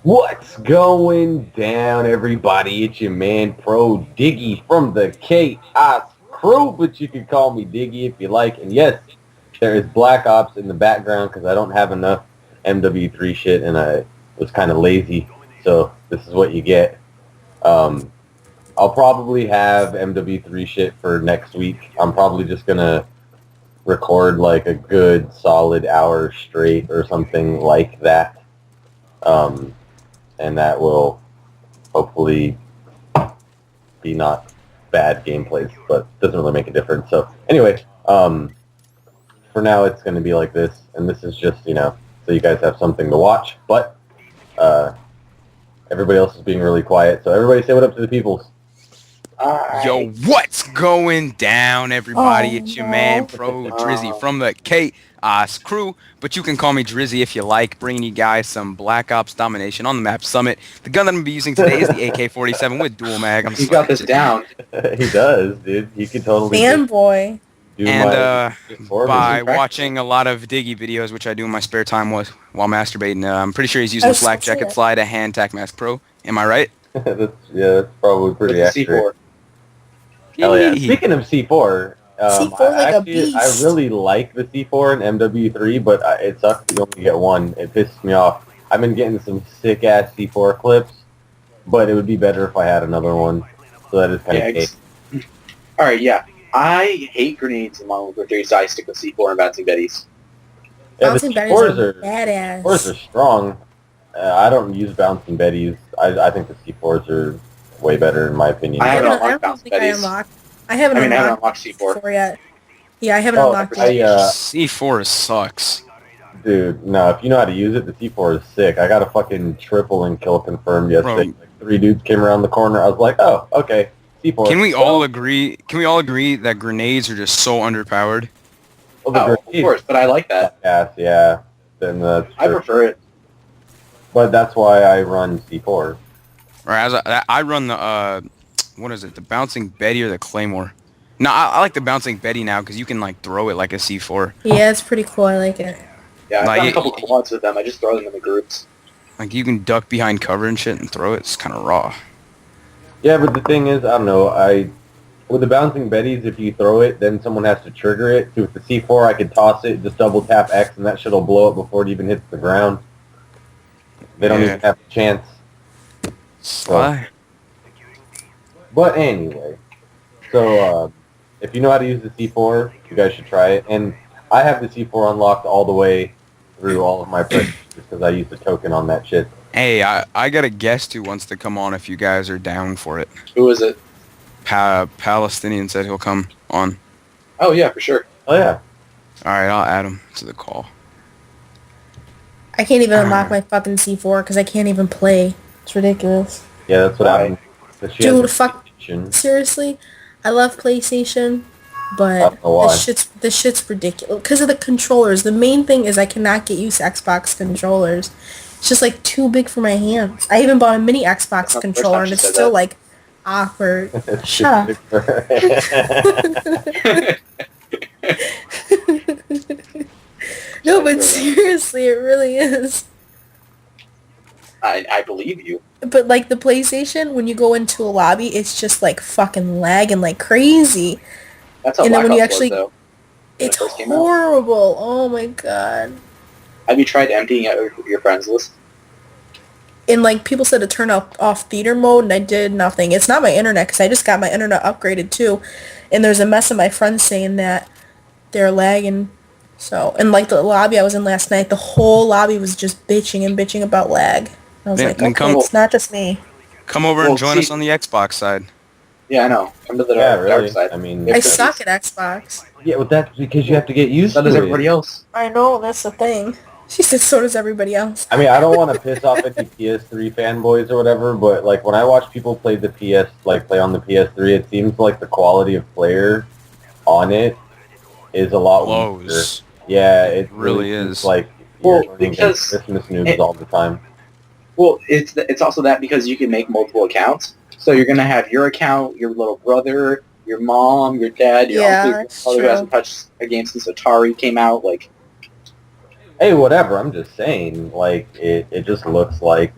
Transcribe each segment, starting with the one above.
What's going down, everybody? It's your man, Pro Diggy from the Chaos Crew, but you can call me Diggy if you like. And yes, there is Black Ops in the background because I don't have enough MW3 shit, and I was kind of lazy, so this is what you get. I'll probably have MW3 shit for next week. I'm probably just gonna record like a good solid hour straight or something like that. And that will hopefully be not bad gameplays, but doesn't really make a difference. So anyway, for now it's going to be like this, and this is just, so you guys have something to watch, but everybody else is being really quiet, so everybody say what up to the peoples. Yo, what's going down, everybody? It's your man, Pro Drizzy from the Chaos Crew, but you can call me Drizzy if you like, bringing you guys some Black Ops domination on the map Summit. The gun that I'm going to be using today is the AK-47 with dual mag. You got this down. He does, dude. He could totally fanboy. By watching a lot of Diggy videos, which I do in my spare time while masturbating, I'm pretty sure he's using the Flak Jacket Fly to hand Tac Mask Pro. Am I right? that's probably pretty accurate. Hell yeah. Speaking of C4, I really like the C4 and MW3, but it sucks you only get one. It pisses me off. I've been getting some sick-ass C4 clips, but it would be better if I had another one. So that is kind of gay. Alright, yeah. I hate grenades along with grenades, so I stick with C4 and Bouncing Betties. Yeah, the C4s are badass. C4s are strong. I don't use Bouncing Betties. I think the C4s are way better in my opinion. I haven't unlocked Bouncing Betties. I haven't unlocked C4 yet. Yeah, I haven't unlocked it. C4 sucks. Dude, no, if you know how to use it, the C4 is sick. I got a fucking triple and kill confirmed yesterday. Like 3 dudes came around the corner. I was like, oh, okay, C4. Can we all agree that grenades are just so underpowered? Well, of course, but I like that. Yeah. Then I prefer it. But that's why I run C4. Right, I run the what is it? The Bouncing Betty or the Claymore? No, I like the Bouncing Betty now because you can like throw it like a C4. Yeah, it's pretty cool. I like it. Yeah, I've done a couple quads with them. I just throw them in the groups. Like you can duck behind cover and shit and throw it. It's kind of raw. Yeah, but the thing is, I don't know. With the Bouncing Betties, if you throw it, then someone has to trigger it. So with the C4, I could toss it, just double tap X, and that shit will blow up before it even hits the ground. They don't even have a chance. Sly. But anyway, so if you know how to use the C4, you guys should try it. And I have the C4 unlocked all the way through all of my presses because I used the token on that shit. Hey, I got a guest who wants to come on if you guys are down for it. Who is it? Palestinian said he'll come on. Oh, yeah, for sure. Oh, yeah. Alright, I'll add him to the call. I can't even unlock my fucking C4 because I can't even play. It's ridiculous. Yeah, that's what happened. Dude, seriously? I love PlayStation, but this shit's ridiculous. Because of the controllers. The main thing is I cannot get used to Xbox controllers. It's just, like, too big for my hands. I even bought a mini Xbox controller, and it's still, like, awkward. Shut up. No, but seriously, it really is. I believe you. But, like, the PlayStation, when you go into a lobby, it's just, like, fucking lagging like crazy. That's how Black Ops was, though. It's horrible. Oh, my God. Have you tried emptying out your friends list? And, like, people said to turn off theater mode, and I did nothing. It's not my internet, because I just got my internet upgraded, too. And there's a mess of my friends saying that they're lagging. So, and, like, the lobby I was in last night, the whole lobby was just bitching about lag. I was like, okay, it's not just me. Come over and join us on the Xbox side. Yeah, I know. Come to the dark side. I mean, I suck at Xbox. Yeah, well, that's because you have to get used to it. So does everybody else. I know, that's the thing. She said so does everybody else. I mean, I don't want to piss off any PS3 fanboys or whatever, but, like, when I watch people play the play on the PS3, it seems like the quality of player on it is a lot weaker. Yeah, it really is. Like, because Christmas noobs all the time. Well, it's also that because you can make multiple accounts. So you're going to have your account, your little brother, your mom, your dad, your uncle who hasn't touched a game since Atari came out. Like, hey, whatever. I'm just saying, like, it just looks like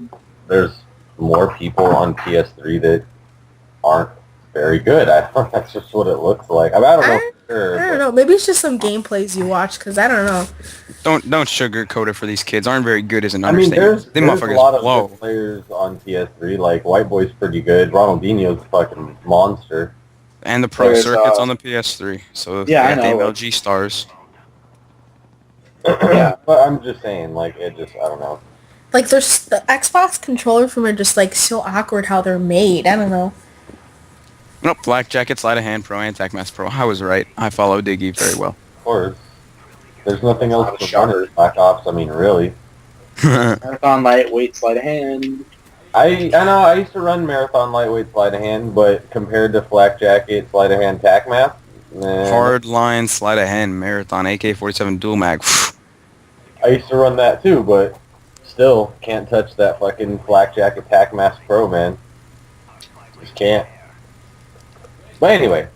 there's more people on PS3 that aren't very good. That's just what it looks like. I don't know. I don't know. Maybe it's just some gameplays you watch, because I don't know. Don't sugarcoat it for these kids. Aren't very good as an I mean, understatement. there's a lot of good players on PS3. Like White Boy's pretty good. Ronaldinho's a fucking monster. And the pro circuit's on the PS3, so yeah, I know. the MLG stars. Yeah, but I'm just saying, like, I don't know. Like, there's the Xbox controllers from are just like so awkward how they're made. I don't know. Nope, Black Jacket, Sleight of Hand Pro, and Mass Pro. I was right. I follow Diggy very well. Of course. There's nothing else to run in Black Ops. I mean, really. Marathon Lightweight Sleight of Hand. I know, I used to run Marathon Lightweight Sleight of Hand, but compared to Flak Jacket, Sleight of Hand, Mass, Hard Line, Sleight of Hand, Marathon, AK-47 Dual Mag. I used to run that too, but still can't touch that fucking Flak Jacket Mass Pro, man. Just can't. But anyway,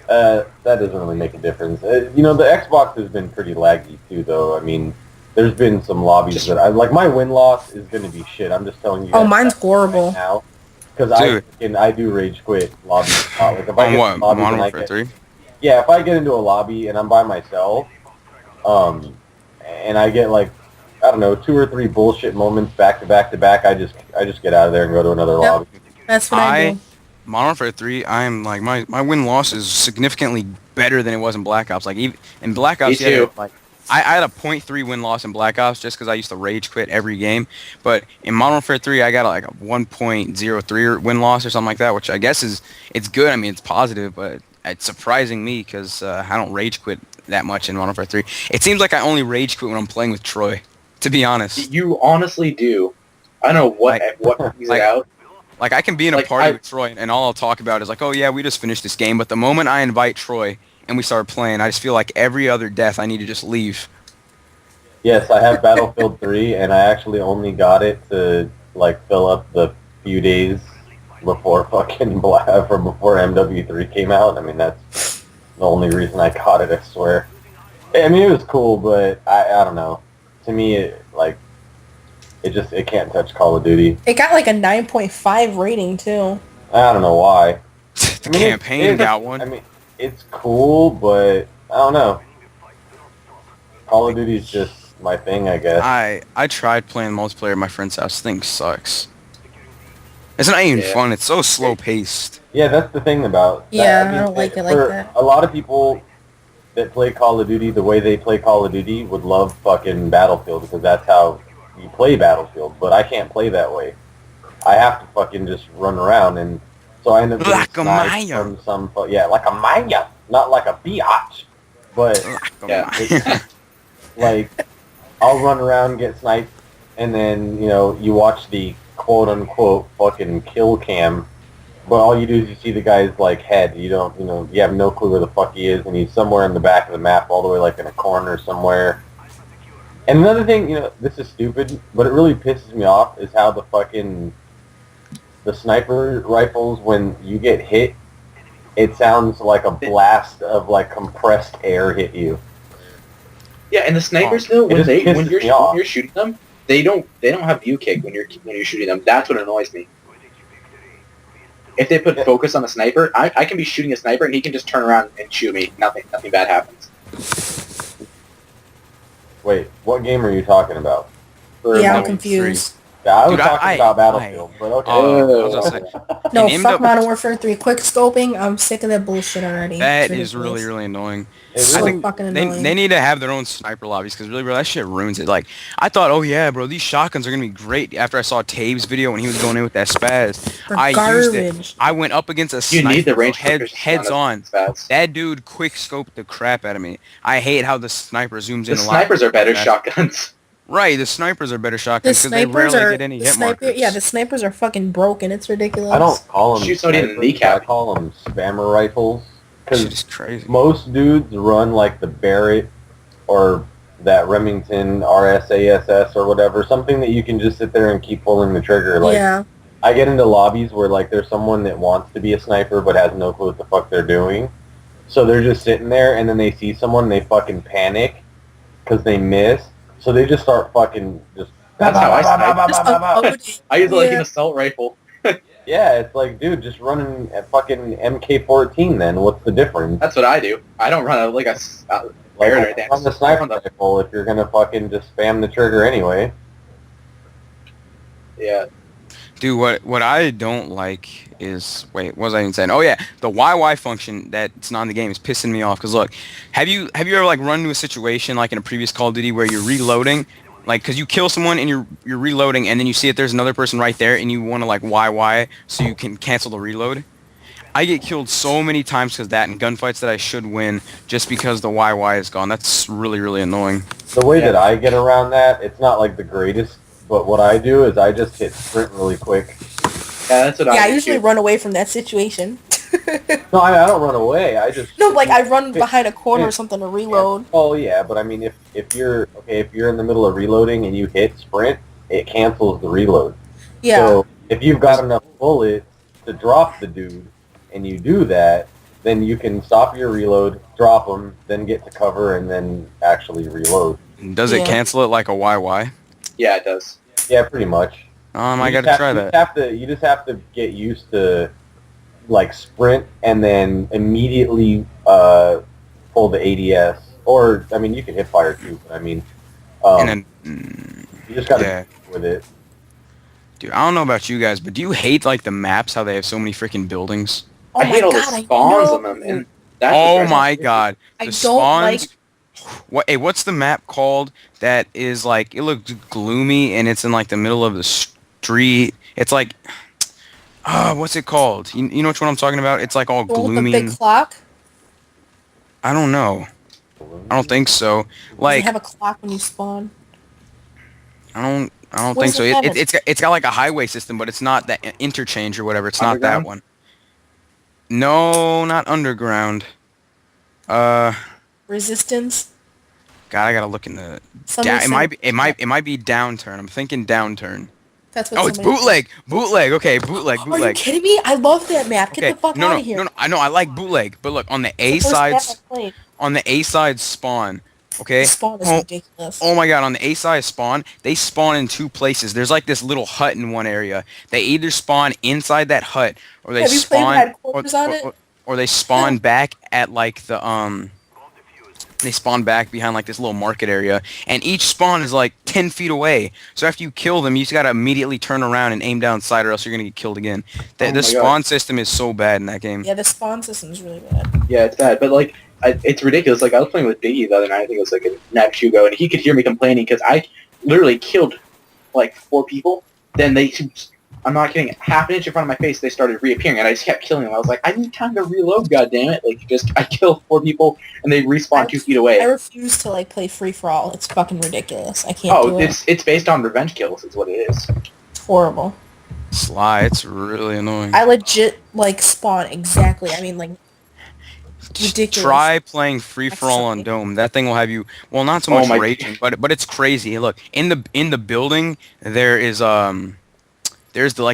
that doesn't really make a difference. The Xbox has been pretty laggy too, though. I mean, there's been some lobbies that like my win-loss is going to be shit. I'm just telling you. Oh, mine's horrible. Now, because I do rage quit lobbies. Like if I get what? Modern Warfare 3? Yeah, if I get into a lobby and I'm by myself, and I get like, I don't know, 2 or 3 bullshit moments back to back to back, I just get out of there and go to another lobby. That's what I do. Modern Warfare 3, I'm like my win-loss is significantly better than it was in Black Ops. Like even in Black Ops, Me too. I had a 0.3 win-loss in Black Ops just because I used to rage quit every game. But in Modern Warfare 3, I got like a 1.03 win-loss or something like that, which I guess it's good. I mean, it's positive, but it's surprising me because I don't rage quit that much in Modern Warfare 3. It seems like I only rage quit when I'm playing with Troy, to be honest. You honestly do. I don't know what brings it out. Like, I can be in a party with Troy, and all I'll talk about is like, oh yeah, we just finished this game. But the moment I invite Troy and we start playing, I just feel like every other death I need to just leave. Yes, I have Battlefield 3, and I actually only got it to like fill up the few days before before MW3 came out. I mean, that's the only reason I got it, I swear. I mean, it was cool, but I don't know. To me, it can't touch Call of Duty. It got like a 9.5 rating too. I don't know why. The campaign got one. I mean, it's cool, but I don't know. Call of Duty's just my thing, I guess. I tried playing multiplayer at my friend's house. This thing sucks. It's not even fun. It's so slow paced. Yeah, that's the thing about that. Yeah, I don't like it like that. A lot of people that play Call of Duty the way they play Call of Duty would love fucking Battlefield because that's how you play Battlefield, but I can't play that way. I have to fucking just run around, and so I end up getting sniped from some... Yeah, like a Maya, not like a biatch. But, like, I'll run around, get sniped, and then, you watch the quote-unquote fucking kill cam, but all you do is you see the guy's, like, head. You don't, you have no clue where the fuck he is, and he's somewhere in the back of the map, all the way, like, in a corner somewhere. And another thing, this is stupid, but it really pisses me off, is how the sniper rifles, when you get hit, it sounds like a blast of, like, compressed air hit you. Yeah, and the snipers though, when you're shooting them, they don't have view kick when you're shooting them. That's what annoys me. If they put focus on the sniper, I can be shooting a sniper and he can just turn around and shoot me. Nothing bad happens. Wait, what game are you talking about? Yeah, I'm confused. Yeah, I was talking about Battlefield, but okay. No, fuck Modern Warfare 3. Quick scoping, I'm sick of that bullshit already. That is really, really annoying. It's so fucking annoying. They need to have their own sniper lobbies, because really, bro, that shit ruins it. Like, I thought, oh yeah, bro, these shotguns are going to be great after I saw Tave's video when he was going in with that spaz. Used it. I went up against a sniper. You need the range heads on. That dude quick scoped the crap out of me. I hate how the sniper zooms in a lot. The snipers are better shotguns. Right, the snipers are better shotguns because they rarely get any hit markers. Yeah, the snipers are fucking broken. It's ridiculous. I don't call them snipers, I call them spammer rifles. Because crazy. Most dudes run like the Barrett or that Remington RSASS or whatever, something that you can just sit there and keep pulling the trigger. Like, yeah. I get into lobbies where like there's someone that wants to be a sniper but has no clue what the fuck they're doing. So they're just sitting there and then they see someone and they fucking panic because they miss. So they just start fucking just That's how I snipe. Just unloading. I use like an Yeah. assault rifle. Yeah, it's like, dude, just running a fucking MK14 then. What's the difference? That's what I do. I don't run like a Like, Barrett or that. run the sniper rifle if you're gonna fucking just spam the trigger anyway. Yeah. Dude, what I don't like is, wait, what was I even saying? Oh yeah, the YY function that's not in the game is pissing me off. Cause look, have you ever like run into a situation like in a previous Call of Duty where you're reloading, like, cause you kill someone and you're reloading and then you see that there's another person right there and you want to like YY so you can cancel the reload. I get killed so many times because that in gunfights that I should win just because the YY is gone. That's really, really annoying. The way that I get around that, it's not like the greatest, but what I do is I just hit sprint really quick. Yeah, that's what Yeah, I do, usually too. run away from that situation. No, I don't run away. I just No, like I run behind a corner or something to reload. Oh yeah, but I mean, if you're in the middle of reloading and you hit sprint, it cancels the reload. Yeah. So if you've got enough bullets to drop the dude, and you do that, then you can stop your reload, drop them, then get to cover, and then actually reload. Does it Yeah. cancel it like a YY? Yeah, it does. Yeah, pretty much. I You gotta just try have- that. You just have to get used to like sprint and then immediately pull the ADS. Or I mean, you can hit fire too. But I mean, And then, you just gotta yeah. deal with it. Dude, I don't know about you guys, but do you hate like the maps? How they have so many freaking buildings? Oh I my hate all god, the I spawns know. on them, and that's what Oh drives me my crazy. god, I the don't like. spawns. What? Hey, what's the map called? That is like, it looks gloomy and it's in like the middle of the street. It's like, what's it called? You know which one I'm talking about? It's like all The one with the gloomy. big clock. I don't know. I don't think so. Does it Like, have a clock when you spawn? I don't What think does so. it have? It's got like a highway system, but it's not that interchange or whatever. It's not that Underground? one. No, not underground. Resistance. God, I gotta look in the. Somebody it said- might be. It might be downturn. I'm thinking downturn. That's what Oh, it's somebody- bootleg. Bootleg. Okay, bootleg. Are you Bootleg. kidding me? I love that map. Get Okay. the fuck No, out no, of here. no, no. I know. I like bootleg, but look on the A It's the first side. map I played. On the A side spawn. Okay. The spawn is Oh, ridiculous. oh my god, on the A side spawn, they spawn in two places. There's like this little hut in one area. They either spawn inside that hut or they Have you played spawn headquarters on it? or they spawn back at like the they spawn back behind like this little market area, and each spawn is like 10 feet away. So after you kill them, you just gotta immediately turn around and aim down sight, or else you're gonna get killed again. The Oh my spawn system is so bad in that game. Yeah, the spawn system is really bad. Yeah, it's bad, but like, it's ridiculous. Like, I was playing with Biggie the other night. I think it was like a Nap Hugo, and he could hear me complaining because I literally killed like 4 people. Then they, I'm not kidding, half an inch in front of my face, they started reappearing, and I just kept killing them. I was like, I need time to reload, goddammit. Like, I killed 4 people, and they respawn 2 feet away. I refuse to like play free for all. It's fucking ridiculous. I can't do it. It's based on revenge kills, is what it is. It's horrible. Sly, it's really annoying. I legit like spawn exactly. I mean like Just ridiculous. try playing free for all on Actually. Dome. That thing will have you, well, not so Oh much my- raging, but it's crazy. Look, in the building there is there's the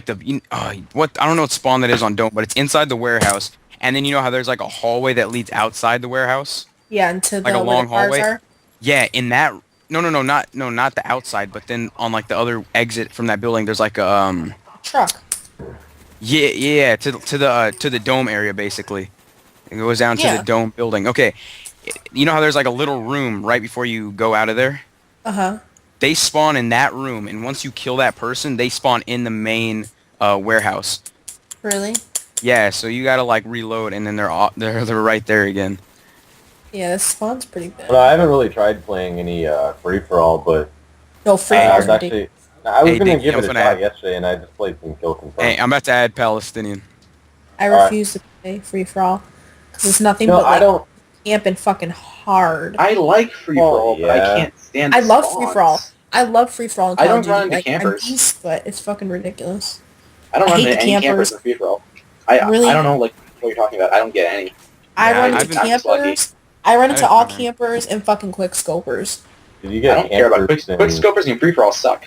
what, I don't know what spawn that is on Dome, but it's inside the warehouse. And then you know how there's like a hallway that leads outside the warehouse? yeah, into the Like a where long the cars hallway? are. Yeah, in that, not the outside, but then on like the other exit from that building, there's like a Truck. yeah, to the Dome area basically. It goes down to Yeah. the Dome building. Okay, you know how there's like a little room right before you go out of there? Uh-huh. They spawn in that room, and once you kill that person, they spawn in the main warehouse. Really? Yeah, so you gotta like reload, and then they're right there again. Yeah, this spawn's pretty bad. But I haven't really tried playing any free for all, but No, free Hey, I for was all. actually I was Hey, gonna Dick, give I was it a gonna shot add- yesterday, and I just played some Kill Confirm. Hey, I'm about to add Palestinian. I Alright. refuse to play free for all because it's nothing No, but I like don't. camping fucking hard. I like free for all, but I yeah. can't stand. I the love spawns. free for all. I love free for all. I don't run into campers. But it's fucking ridiculous. I don't I run hate into the any campers campers. in free for all. I Really? don't know like what you're talking about. I don't get any. I Yeah, run I've into been- I'm just lucky. campers. I run into I've all been- campers and fucking quick scopers. Did you I get don't care about quick campers scopers and free for all suck.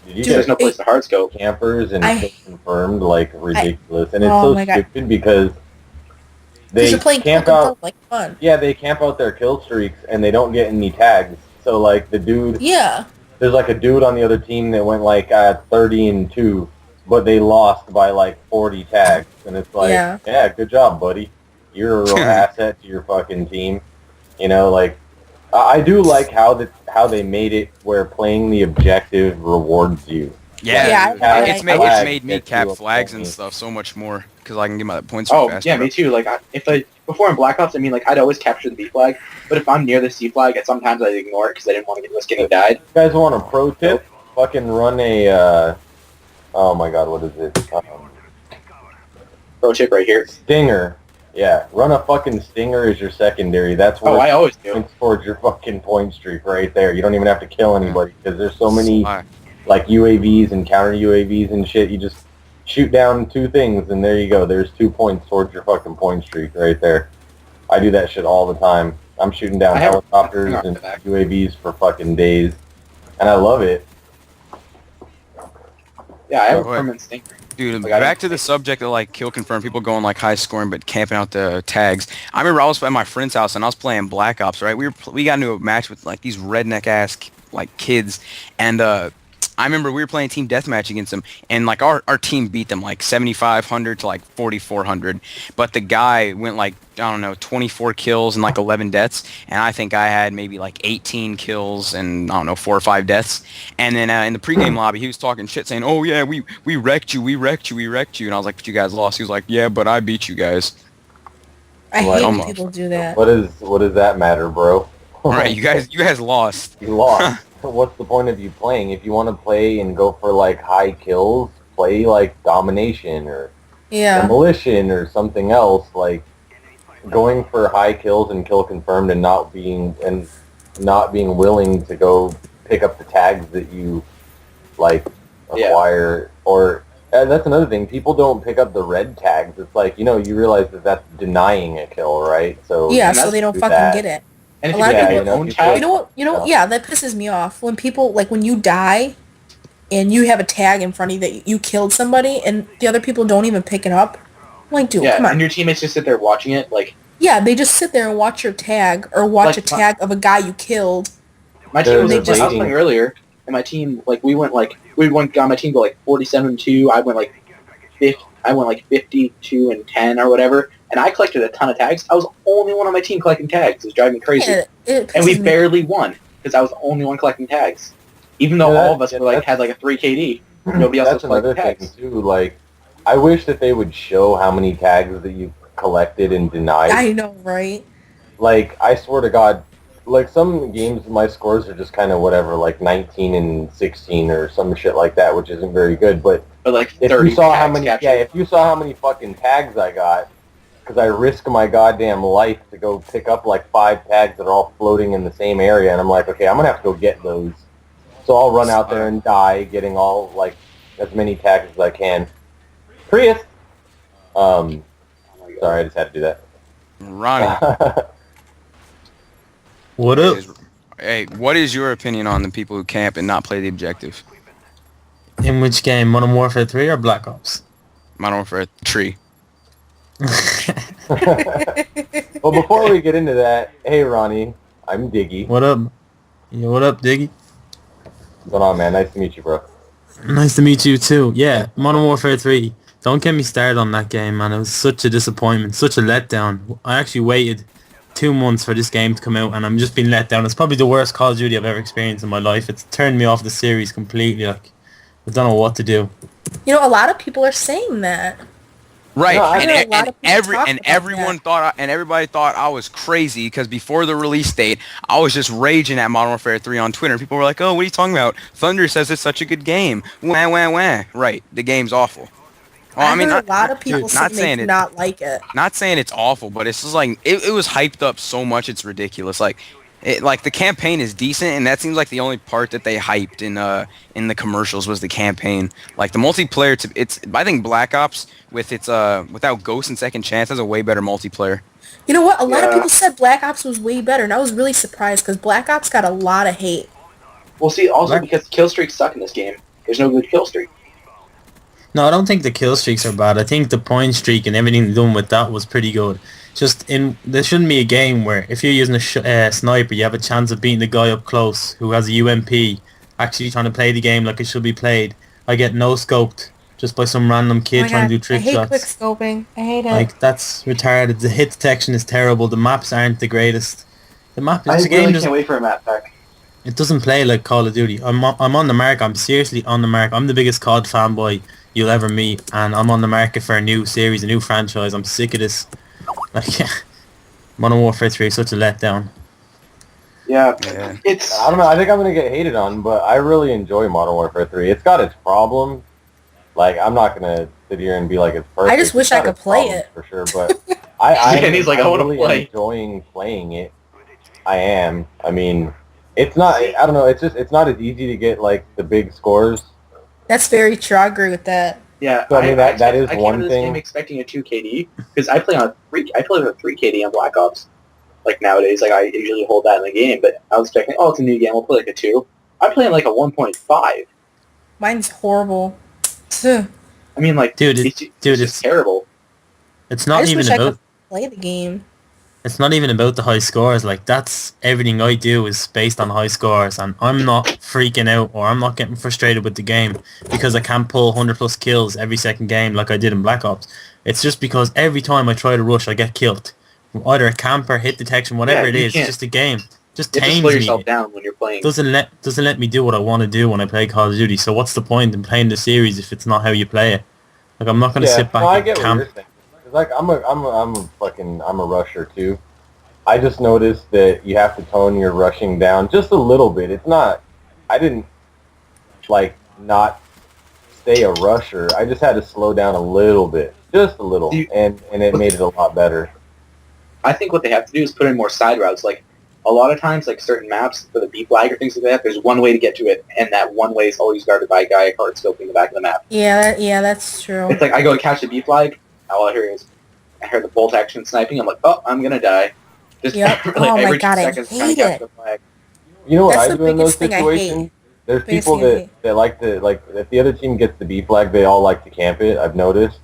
Did you Dude, There's no place to hard scope. campers and I- Kill Confirmed like ridiculous, and it's Oh so my God. stupid because Because they you're playing camp Kill out. Confirm, like fun. Yeah, they camp out their kill streaks, and they don't get any tags. So like the dude, Yeah. there's like a dude on the other team that went like 30-2, but they lost by like 40 tags, and it's like, yeah, good job, buddy. You're a real asset to your fucking team. You know, like I do like how they made it where playing the objective rewards you. It's made me cap flags and stuff so much more because I can get my points faster. Oh, yeah, me too. Like, before in Black Ops, I mean, like, I'd always capture the B flag, but if I'm near the C flag, sometimes I'd ignore it because I didn't want to risk getting died. You guys want a pro tip? Fucking run a, oh my god, what is it? Pro tip right here. Stinger. Yeah, run a fucking Stinger as your secondary. That's what I always do. Points towards your fucking point streak right there. You don't even have to kill anybody because there's so many like UAVs and counter UAVs and shit. You just shoot down 2 things and there you go. There's 2 points towards your fucking point streak right there. I do that shit all the time. I'm shooting down helicopters and UAVs for fucking days, and I love it. Yeah, I have a permanent Stinger. Dude, back to the subject of like kill confirm, people going like high scoring but camping out the tags. I remember I was at my friend's house and I was playing Black Ops, right? We got into a match with like these redneck ass like kids, and I remember we were playing team deathmatch against them, and like our team beat them like 7,500 to like 4,400, but the guy went like, I don't know, 24 kills and like 11 deaths, and I think I had maybe like 18 kills and I don't know, 4 or 5 deaths. And then in the pregame lobby, he was talking shit, saying, "Oh yeah, we wrecked you, and I was like, "But you guys lost." He was like, "Yeah, but I beat you guys." I hate when people do that. What does that matter, bro? Right, you guys lost. You lost. What's the point of you playing? If you want to play and go for like high kills, play like domination or demolition or something else. Like going for high kills and kill confirmed and not being willing to go pick up the tags that you like acquire. Or that's another thing. People don't pick up the red tags. It's like, you realize that that's denying a kill, right? So so they don't fucking get it. And a lot of people, that pisses me off when people, like, when you die and you have a tag in front of you that you killed somebody and the other people don't even pick it up. I'm like, dude, come on. And your teammates just sit there watching it, like... Yeah, they just sit there and watch your tag or watch a tag of a guy you killed. My team was playing earlier, and my team, like, got my team go, like, 47-2, I went, like, 52-10 or whatever. And I collected a ton of tags. I was the only one on my team collecting tags. It was driving me crazy. And we barely won because I was the only one collecting tags. Even though all of us were had like a 3 KD. Nobody else was collecting tags. That's another thing too. Like, I wish that they would show how many tags that you collected and denied. I know, right? Like, I swear to God, like some games my scores are just kind of whatever, like 19 and 16 or some shit like that, which isn't very good. But like if you saw how many, if you saw how many fucking tags I got. Because I risk my goddamn life to go pick up like 5 tags that are all floating in the same area, and I'm like, okay, I'm gonna have to go get those. So I'll run out there and die, getting all like as many tags as I can. Prius. Sorry, I just had to do that. Ronnie. What up? Hey, what is your opinion on the people who camp and not play the objective? In which game, Modern Warfare 3 or Black Ops? Modern Warfare 3. Well, before we get into that, hey Ronnie, I'm Diggy. What up? Yeah, what up, Diggy? What's going on, man? Nice to meet you, bro. Nice to meet you too. Yeah, Modern Warfare 3. Don't get me started on that game, man. It was such a disappointment, such a letdown. I actually waited 2 months for this game to come out, and I'm just being let down. It's probably the worst Call of Duty I've ever experienced in my life. It's turned me off the series completely. Like, I don't know what to do. A lot of people are saying that. Right, no, everybody thought I was crazy because before the release date, I was just raging at Modern Warfare 3 on Twitter. People were like, "Oh, what are you talking about? Thunder says it's such a good game." Wah wah wah. Right, the game's awful. Well, I mean, a lot of people saying they do not like it. Not saying it's awful, but it's just like it was hyped up so much, it's ridiculous. Like the campaign is decent, and that seems like the only part that they hyped in the commercials was the campaign. Like the multiplayer, I think Black Ops with its without Ghost and Second Chance has a way better multiplayer. You know what? A lot of people said Black Ops was way better, and I was really surprised because Black Ops got a lot of hate. Well, see, also because kill streaks suck in this game. There's no good kill streak. No, I don't think the kill streaks are bad. I think the point streak and everything done with that was pretty good. There shouldn't be a game where if you're using a sniper, you have a chance of beating the guy up close who has a UMP actually trying to play the game like it should be played, I get no scoped just by some random kid trying to do trick I hate quick shots. scoping. I hate it. Like, that's retarded. The hit detection is terrible. The maps aren't the greatest. The map I is the game really just can't wait for a map pack. it doesn't play like Call of Duty. I'm on the mark. I'm seriously on the mark. I'm the biggest COD fanboy you'll ever meet, and I'm on the market for a new series, a new franchise. I'm sick of this. Like, Modern Warfare 3 is such a letdown. Yeah, Yeah. it's. I don't know. I think I'm gonna get hated on, but I really enjoy Modern Warfare 3. It's got its problems. Like, I'm not gonna sit here and be like it's perfect. I just wish It's I got could its play problems it. for sure. But I And he's like, I wanna really play. enjoying playing it. I am. I mean, it's not. I don't know. It's not as easy to get like the big scores. That's very true. I agree with that. Yeah, So, I mean, that is I came one into this thing. game expecting a 2 KD because I play on 3. I play with a 3 KD on Black Ops. Like nowadays, like I usually hold that in the game, but I was expecting, oh, it's a new game. We'll play like a 2. I play in like a 1.5. Mine's horrible. Ugh. I mean, like, Dude, it's dude, just it's terrible. it's I not just even wish I about could play the game. it's not even about the high scores. Like, that's everything I do is based on high scores, and I'm not freaking out or I'm not getting frustrated with the game because I can't pull 100 plus kills every second game like I did in Black Ops. It's just because every time I try to rush, I get killed. Either a camper, hit detection, whatever Yeah, it you is. can't- It's just a game. Just You have to tames slow me. yourself down when you're playing. Doesn't let me do what I want to do when I play Call of Duty. So what's the point in playing the series if it's not how you play it? Like, I'm not gonna sit back no, I and get what camp. you're saying. 'Cause, like I'm a rusher too. I just noticed that you have to tone your rushing down just a little bit. It's not. I didn't like not stay a rusher. I just had to slow down a little bit, just a little, and it made it a lot better. I think what they have to do is put in more side routes. Like, a lot of times, like certain maps for the B flag or things like that, there's one way to get to it, and that one way is always guarded by a guy hard scoping the back of the map. Yeah, that's true. It's like I go to catch the B flag, all I hear is I hear the bolt action sniping. I'm like, oh, I'm gonna die. Just Yep. like Oh my every 2 God, I seconds trying hate to catch it. the flag. You know what That's I the do in those biggest thing I hate. situations? There's Biggest people thing I that, hate. that like to like if the other team gets the B flag, they all like to camp it. I've noticed.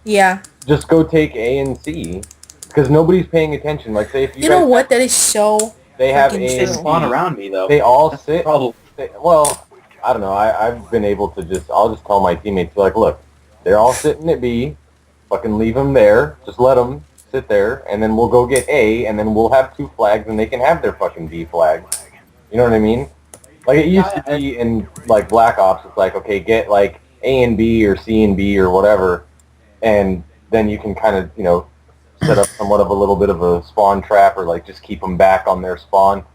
Yeah. Just go take A and C because nobody's paying attention. Like say if you You know guys what? That is so. they have freaking A They and true. C, spawn around me though. they all That's the sit. problem. Well, I don't know. I've been able to I'll just tell my teammates like, look, they're all sitting at B. Fucking leave them there. Just let them sit there, and then we'll go get A, and then we'll have 2 flags, and they can have their fucking B flag. You know what I mean? Like it used to be in like Black Ops. It's like, okay, get like A and B or C and B or whatever, and then you can kind of set up somewhat of a little bit of a spawn trap or like just keep them back on their spawn.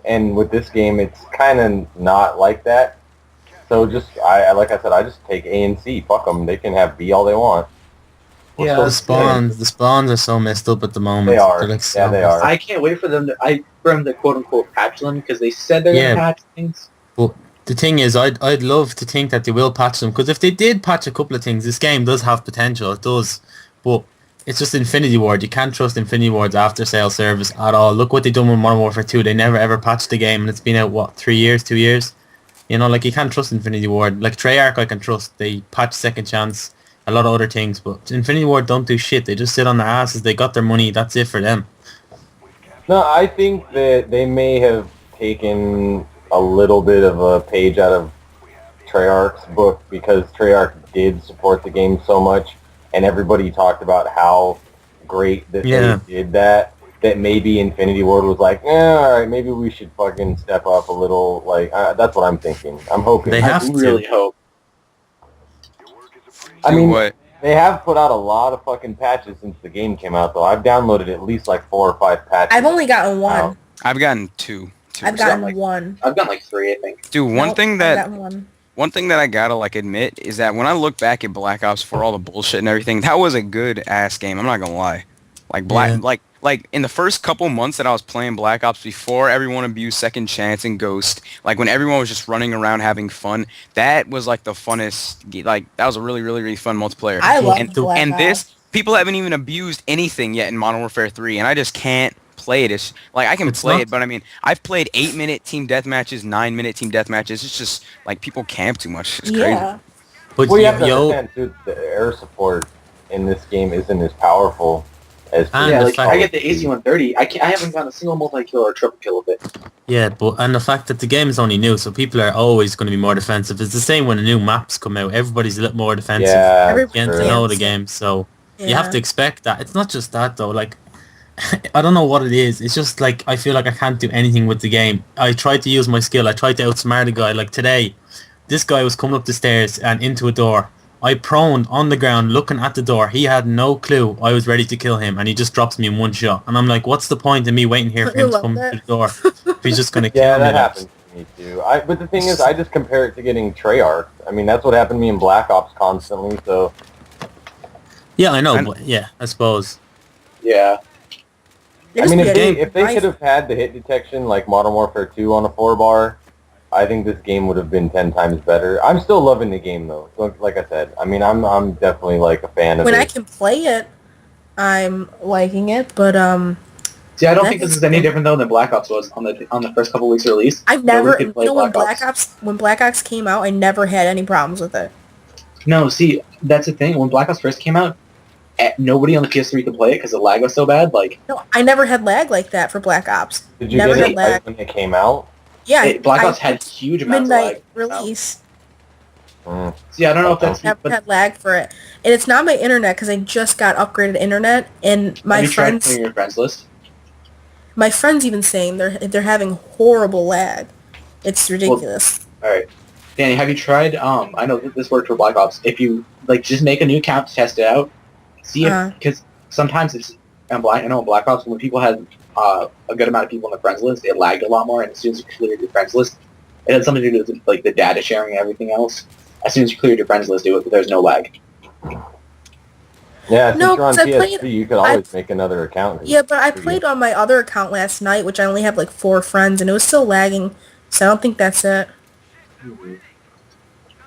And with this game, it's kind of not like that. So just like I said, I just take A and C. Fuck them. They can have B all they want. Yeah, The spawns are so messed up at the moment. They are. They're, like, so Yeah, they messed are. up. I can't wait for them to quote unquote patch them because they said they're Yeah. gonna patch things. The thing is, I'd love to think that they will patch them, because if they did patch a couple of things, this game does have potential. It does, but it's just Infinity Ward. You can't trust Infinity Ward's after sale service at all. Look what they done with Modern Warfare 2. They never ever patched the game, and it's been out 3 years, 2 years. You know, like, you can't trust Infinity Ward. Like Treyarch, I can trust. They patch Second Chance, a lot of other things, but Infinity Ward don't do shit. They just sit on their asses. They got their money. That's it for them. No, I think that they may have taken a little bit of a page out of Treyarch's book because Treyarch did support the game so much, and everybody talked about how great that Yeah. they did that maybe Infinity Ward was like, all right, maybe we should fucking step up a little. Like, that's what I'm thinking. I'm hoping. They have I to. really hope. I Do mean, what? they have put out a lot of fucking patches since the game came out, though. I've downloaded at least like 4 or 5 patches. I've only gotten one. Wow. I've gotten two. I've or gotten something. one. I've gotten like 3, I think. Dude, Nope, I've gotten one thing that I gotta like admit is that when I look back at Black Ops for all the bullshit and everything, that was a good ass game. I'm not gonna lie. Like like in the first couple months that I was playing Black Ops before everyone abused Second Chance and Ghost, like when everyone was just running around having fun, that was like the funnest. Like that was a really really really fun multiplayer. I love and Black and Ops. this people haven't even abused anything yet in Modern Warfare 3, and I just can't play it. It's like I can It's play not- it, but I mean I've played 8-minute team deathmatches, 9-minute team deathmatches. It's just like people camp too much. It's crazy. Yeah. But Well, you have to yo, understand, too, the air support in this game isn't as powerful As And Yeah, the like fact- I get the AC-130. I haven't gotten a single multi-kill or triple kill of it. Yeah, and the fact that the game is only new, so people are always going to be more defensive. It's the same when the new maps come out. Everybody's a little more defensive. yeah, Everybody Getting true. to know the is. game, so you have Yeah. to expect that. It's not just that though. Like, I don't know what it is. It's just like I feel like I can't do anything with the game. I tried to use my skill. I tried to outsmart a guy. Like today, this guy was coming up the stairs and into a door. I proned on the ground looking at the door. He had no clue I was ready to kill him, and he just drops me in one shot. And I'm like, what's the point in me waiting here for You him to love come that. through the door if he's just gonna kill Yeah, me? that like? happens to me too. But the thing is, I just compare it to getting Treyarch. I mean, that's what happened to me in Black Ops constantly. So Yeah, I know, And- but yeah, I suppose. Yeah. They I just mean, be a if they knife. could have had the hit detection like Modern Warfare 2 on a 4-bar, I think this game would have been 10 times better. I'm still loving the game though. Like I said, I mean, I'm definitely like a fan of When it. I can play it, I'm liking it. But See, I don't That think this is is any cool. different though than Black Ops was on the first couple weeks of release. I've Nobody never. could You play know, when Black Ops came out, I never had any problems with it. No, see, that's the thing. When Black Ops first came out, nobody on the PS3 could play it because the lag was so bad. Like, No, I never had lag like that for Black Ops. Did you never get had it lag. right when it came out? Yeah, Black I- Ops had huge amounts of midnight lag. release. Mm. See, I don't know if that's... Never But had lag for it, and it's not my internet because I just got upgraded internet, and have you tried clearing your friends list? my friends even saying they're having horrible lag. It's ridiculous. All right. Danny, have you tried... I know that this worked for Black Ops. If you, like, just make a new account to test it out, see if... Because sometimes it's... I know in Black Ops, when people had a good amount of people on the friends list, it lagged a lot more, and as soon as you cleared your friends list, it had something to do with, like, the data sharing and everything else. As soon as you cleared your friends list, there's no lag. Yeah, since No, you're on 'cause I PS3, played- you could always make another account. Yeah, but I played on my other account last night, which I only have like 4 friends, and it was still lagging. So I don't think that's it.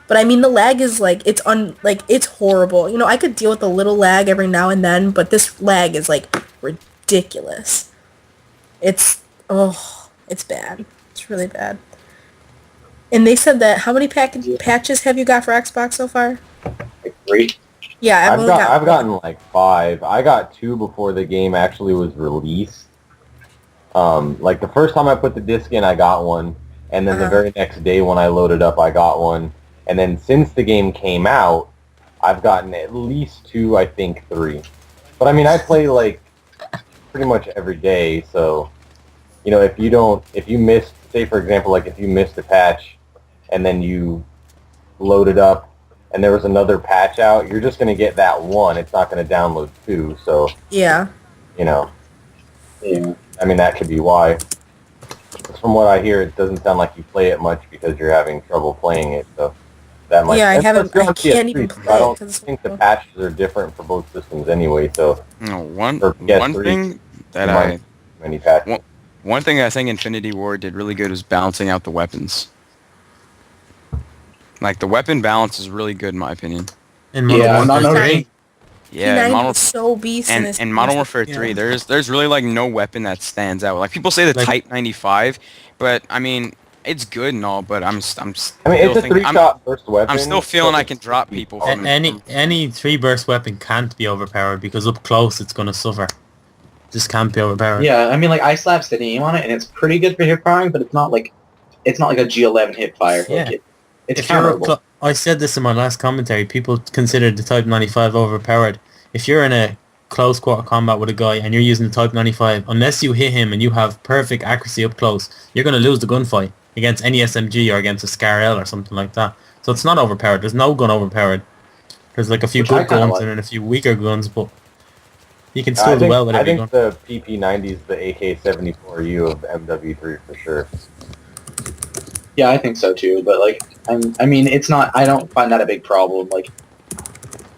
But I mean, the lag is like it's horrible. You know, I could deal with a little lag every now and then, but this lag is like ridiculous. It's bad. It's really bad. And they said that how many patches have you got for Xbox so far? Like, 3. Yeah, I've gotten like 5. I got 2 before the game actually was released. Like the first time I put the disc in, I got one, and then the very next day when I loaded up, I got one, and then since the game came out, I've gotten at least 2, I think 3. But I mean, I play like pretty much every day, so you know, if you missed, say for example, like if you missed a patch, and then you loaded up, and there was another patch out, you're just going to get that one. It's not going to download 2, so, Yeah. you know, Yeah. I mean, that could be why. From what I hear, it doesn't sound like you play it much because you're having trouble playing it, so that might... Yeah, I and haven't- plus you're on I can't PS3, even so play I it don't 'cause it's think the so- patches are different for both systems anyway, so No, one Or PS3. thing that you might- many patches. one thing I think Infinity Ward did really good was balancing out the weapons. Like the weapon balance is really good in my opinion. In Yeah, Modern not Warfare noticing. 3, Yeah, in P90 Modern is so beast in this and Modern game. Warfare 3, there's really like no weapon that stands out. Like people say the Like- Type 95, but I mean it's good and all, but I'm I mean, still it's a thinking, three-shot burst weapon. I'm still feeling so I can drop people A- from any 3-burst weapon can't be overpowered because up close it's gonna suffer. Just can't be overpowered. Yeah, I mean, like, I slap steady aim on it, and it's pretty good for hip firing, but it's not like a G11 hip fire. Yeah. Like it's If you're up counterable. I said this in my last commentary. People consider the Type 95 overpowered. If you're in a close quarter combat with a guy and you're using the Type 95, unless you hit him and you have perfect accuracy up close, you're going to lose the gunfight against any SMG or against a Scar L or something like that. So it's not overpowered. There's no gun overpowered. There's like a few Which I good kinda guns like. and then a few weaker guns, but you can I still do think, well with I every think gun. the PP90 is the AK-74U of MW3 for sure. Yeah, I think so too. But like, I mean, it's not. I don't find that a big problem. Like,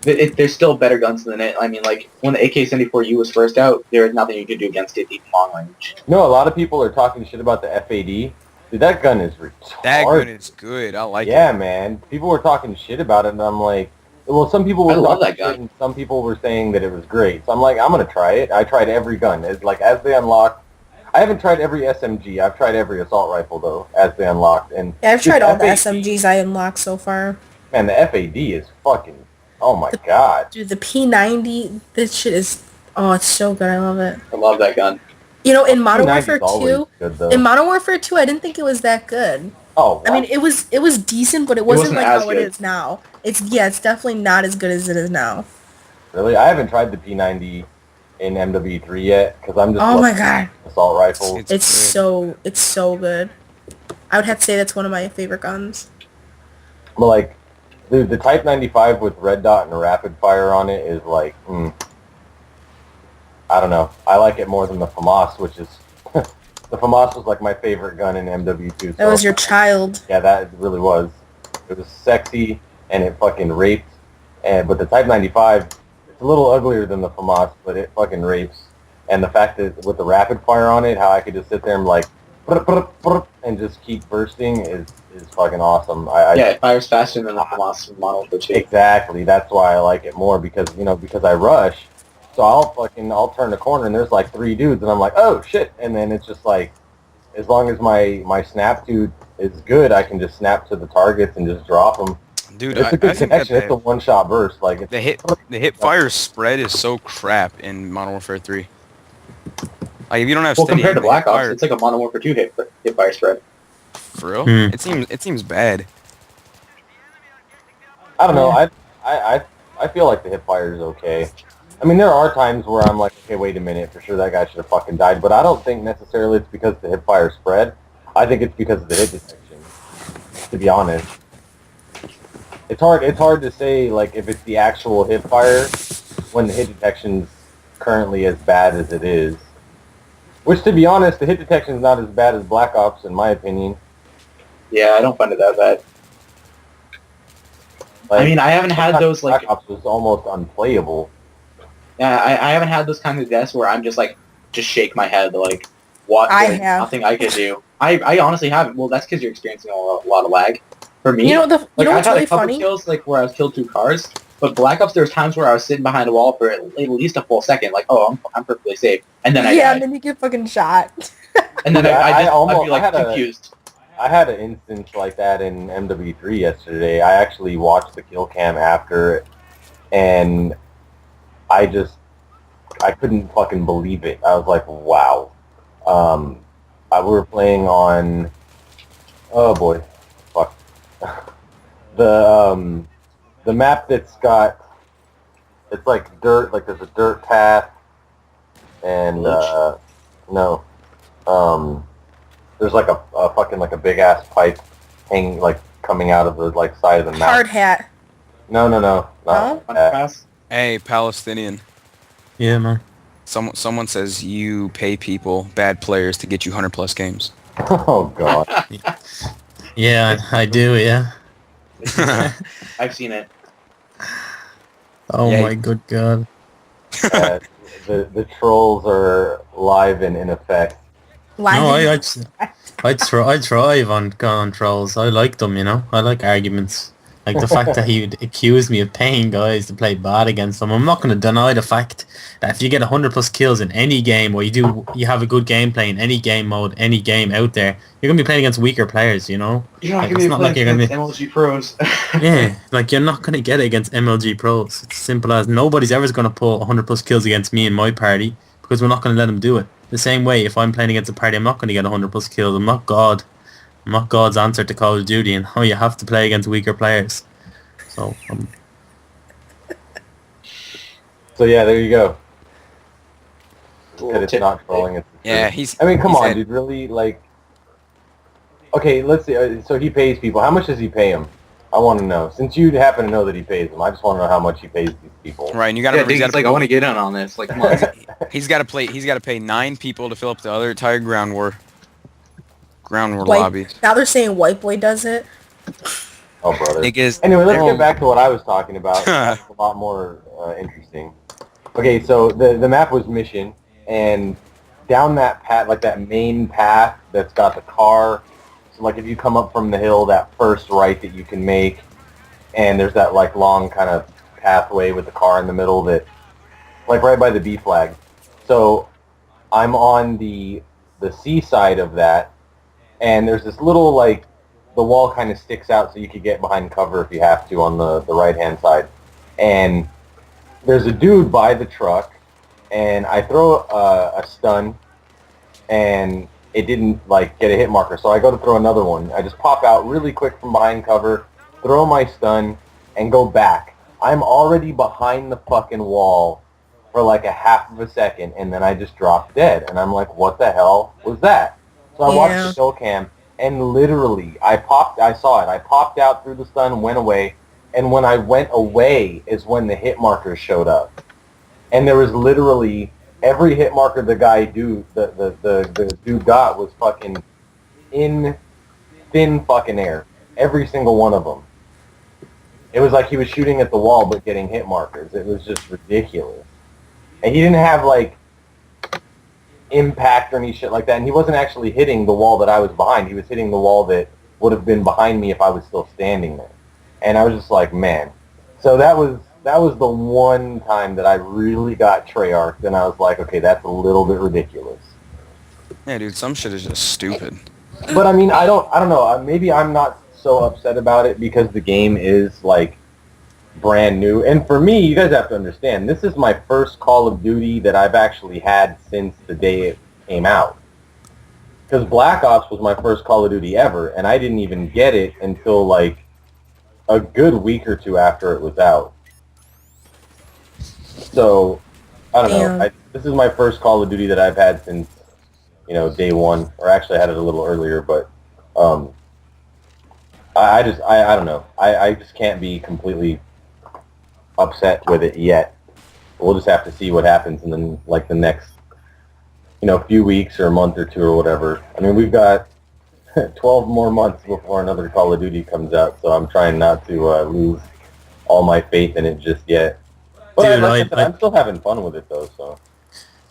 there's still better guns than it. I mean, like when the AK-74U was first out, there was nothing you could do against it even long range. No, a lot of people are talking shit about the FAD. Dude, that gun is retarded. that gun is good. I like Yeah, it. man. People were talking shit about it, and I'm like, well, some people were I love talking that gun. shit, and some people were saying that it was great. So I'm like, I'm gonna try it. I tried every gun. It's like as they unlock. I haven't tried every SMG. I've tried every assault rifle though, as they unlocked. And Yeah, I've dude, tried all the FAD SMGs I unlocked so far. Man, the FAD is fucking. Oh my god. Dude, the P90, this shit is Oh, it's so good. I love it. I love that gun. You know, in Modern 290's Warfare always 2, good, though. in Modern Warfare 2, I didn't think it was that good. Oh, I mean, it was decent, but it wasn't wasn't like as how it good. is now. It's definitely not as good as it is now. really? I haven't tried the P90 in MW3 yet because I'm just Oh my loving god, assault rifles. It's good. it's so good. I would have to say that's one of my favorite guns. But like, dude, the Type 95 with red dot and a rapid fire on it is like, I don't know. I like it more than the FAMAS, which is the FAMAS was like my favorite gun in MW2. That was your child. Yeah, that really was. It was sexy and it fucking raped. But the Type 95, it's a little uglier than the FAMAS, but it fucking rapes. And the fact that with the rapid fire on it, how I could just sit there and like, and just keep bursting is fucking awesome. Yeah, it fires faster than the FAMAS model for 2. Exactly. That's why I like it more because because I rush. So I'll turn the corner and there's like 3 dudes and I'm like, oh shit, and then it's just like, as long as my snap dude is good, I can just snap to the targets and just drop them. Dude, It's a good I think that connection. It's a one-shot burst. Like it's, the hip fire spread is so crap in Modern Warfare 3. Like if you don't have Well, steady compared to aim, the Black hip Ops, fire, it's like a Modern Warfare 2 hit fire spread. for real, Hmm. it seems bad. I don't know. I feel like the hip fire is okay. I mean, there are times where I'm like, okay, wait a minute, for sure that guy should have fucking died. But I don't think necessarily it's because the hip fire spread. I think it's because of the hit detection. To be honest, it's hard to say like if it's the actual hip fire when the hit detection's currently as bad as it is. Which, to be honest, the hit detection is not as bad as Black Ops, in my opinion. Yeah, I don't find it that bad. Like, I mean, I haven't had those like Black Ops was almost unplayable. Yeah, I haven't had those kinds of deaths where I'm just like, just shake my head like, what? I There's have. nothing I could do. I honestly haven't. Well, that's because you're experiencing a lot of lag. For me, You know like what's I've had really a couple funny? kills like where I was killed through cars, but Black Ops there was times where I was sitting behind a wall for at least a full second, like, oh, I'm perfectly safe, and then I Yeah, died. and then you get fucking shot. And then Yeah, I'd be like I had confused. I had an instance like that in MW3 yesterday. I actually watched the kill cam after it, and I couldn't fucking believe it. I was like, wow. We were playing on, oh boy, fuck. The map that's got, it's like dirt, like there's a dirt path, and, no, there's like a fucking like a big ass pipe hanging like coming out of the like side of the map. Hard hat. No, not No? that. Pass. Hey, Palestinian. Yeah, man. Someone says you pay people, bad players, to get you 100+ games. Oh god. Yeah, I do, yeah. I've seen it. Oh Yeah. my good god. The trolls are live and in effect. No, Live. I thrive on trolls. I like them, you know. I like arguments. Like the fact that he would accuse me of paying guys to play bad against them. I'm not going to deny the fact that if you get 100+ kills in any game, or you have a good gameplay in any game mode, any game out there, you're going to be playing against weaker players, you know. You're not Like, gonna it's be not playing like you're gonna against MLG pros. Yeah, like you're not going to get it against MLG pros. It's simple as nobody's ever going to pull 100+ kills against me and my party because we're not going to let them do it. The same way, if I'm playing against a party, I'm not going to get 100+ kills. I'm not God. I'm not God's answer to Call of Duty, and you have to play against weaker players. So, So yeah, there you go. Little And it's tip. not trolling. It's the Yeah, truth. he's. I mean, come he on, said- dude. Really, like. Okay, let's see. So he pays people. How much does he pay them? I want to know. Since you happen to know that he pays them, I just want to know how much he pays these people. Right, and you gotta Yeah, remember, dude, he's like, I want to get in on this. Like, come on. he's got to play. He's got to pay 9 people to fill up the other entire ground war White- lobbies. Now they're saying White Boy does it. Oh, brother. Niggas. Anyway, let's Oh. get back to what I was talking about. That's a lot more interesting. Okay, so the map was Mission, and down that path, like that main path that's got the car, so like if you come up from the hill, that first right that you can make, and there's that like long kind of pathway with the car in the middle that, like right by the B flag. So I'm on the C side of that, and there's this little like, the wall kind of sticks out so you could get behind cover if you have to on the right-hand side. And there's a dude by the truck, and I throw a stun, and it didn't like get a hit marker. So I go to throw another one. I just pop out really quick from behind cover, throw my stun, and go back. I'm already behind the fucking wall for like a half of a second, and then I just drop dead. And I'm like, what the hell was that? So I watched the kill cam, and literally, I saw it. I popped out through the stun, went away, and when I went away is when the hit markers showed up. And there was literally every hit marker the dude got was fucking in thin fucking air. Every single one of them. It was like he was shooting at the wall but getting hit markers. It was just ridiculous. And he didn't have like impact or any shit like that. And he wasn't actually hitting the wall that I was behind. He was hitting the wall that would have been behind me if I was still standing there. And I was just like, man. So that was the one time that I really got Treyarched, and I was like, okay, that's a little bit ridiculous. Yeah, dude, some shit is just stupid. But I mean, I don't know. Maybe I'm not so upset about it because the game is like brand new. And for me, you guys have to understand, this is my first Call of Duty that I've actually had since the day it came out. Because Black Ops was my first Call of Duty ever, and I didn't even get it until like a good week or two after it was out. So, I don't know. This is my first Call of Duty that I've had since, day one. Or actually I had it a little earlier, but I don't know. I just can't be completely upset with it yet. We'll just have to see what happens in the next, few weeks or a month or two or whatever. I mean, we've got 12 more months before another Call of Duty comes out, so I'm trying not to lose all my faith in it just yet. But dude, I'm still having fun with it though, so.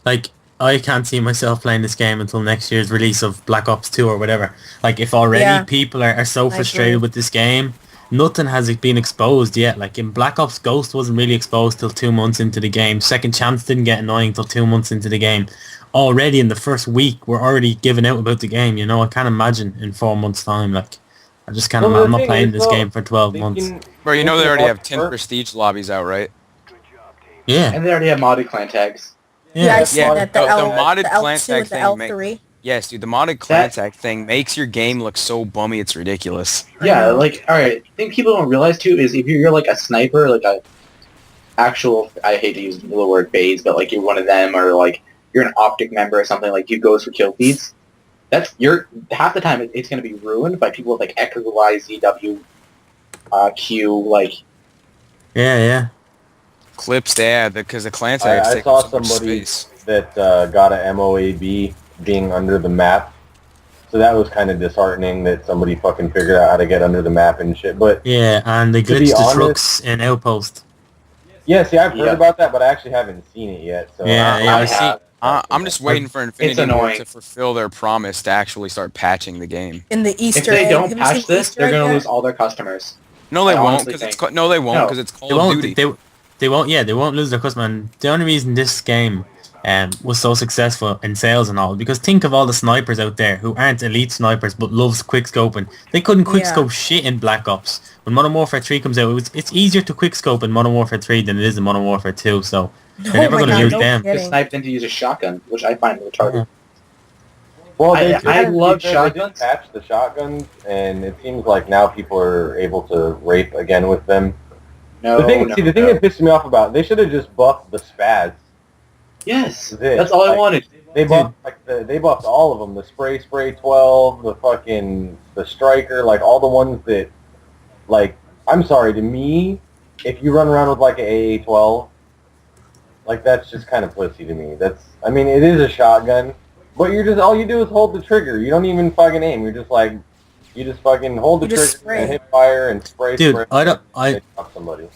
Like, I can't see myself playing this game until next year's release of Black Ops 2 or whatever. Like, if already people are so frustrated with this game, nothing has been exposed yet. Like, in Black Ops, Ghost wasn't really exposed till 2 months into the game. Second Chance didn't get annoying till 2 months into the game. Already in the first week, we're already giving out about the game, I can't imagine in 4 months' time, like, I just can't imagine. I'm not playing this game for 12 months. Bro, they already have 10 Prestige lobbies out, right? Yeah. And they already have modded clan tags. Yeah, I saw that. The modded the clan L2 tag and the thing L3. Yes, dude, the modded clan tag thing makes your game look so bummy, it's ridiculous. Yeah, like, alright, I think people don't realize, too, is if you're like a sniper, like a actual, I hate to use the word base, but like you're one of them, or like you're an optic member or something, like you goes for kill feeds, half the time it's going to be ruined by people with like XY, ZW, Q, like... Yeah. Clips, because the clan tag I saw somebody that got a MOAB being under the map, so that was kind of disheartening that somebody fucking figured out how to get under the map and shit. But yeah, and they glitched the trucks in Outpost. Yeah, see, I've heard about that, but I actually haven't seen it yet. So I'm just waiting for Infinity Ward to fulfill their promise to actually start patching the game. In the Easter egg. If they don't patch this, they're going to lose all their customers. No, they won't, because it's Call of Duty. They won't lose their customer. And the only reason this game was so successful in sales and all, because think of all the snipers out there who aren't elite snipers but loves quickscoping. They couldn't quickscope shit in Black Ops. When Modern Warfare 3 comes out, it's easier to quickscope in Modern Warfare 3 than it is in Modern Warfare 2, so they're never going to lose them. They sniped in to use a shotgun, which I find retarded. Well, I love shotguns. They patched the shotguns, and it seems like now people are able to rape again with them. The thing that pissed me off about, they should have just buffed the spaz. Yes, that's all I wanted. They buffed they buffed all of them. The spray 12, the striker, like all the ones that, like, I'm sorry, to me, if you run around with like an AA-12, like that's just kind of pussy to me. It is a shotgun, but all you do is hold the trigger. You don't even fucking aim. You're just like, you just fucking hold the trigger and hit fire and spray. Dude, somebody.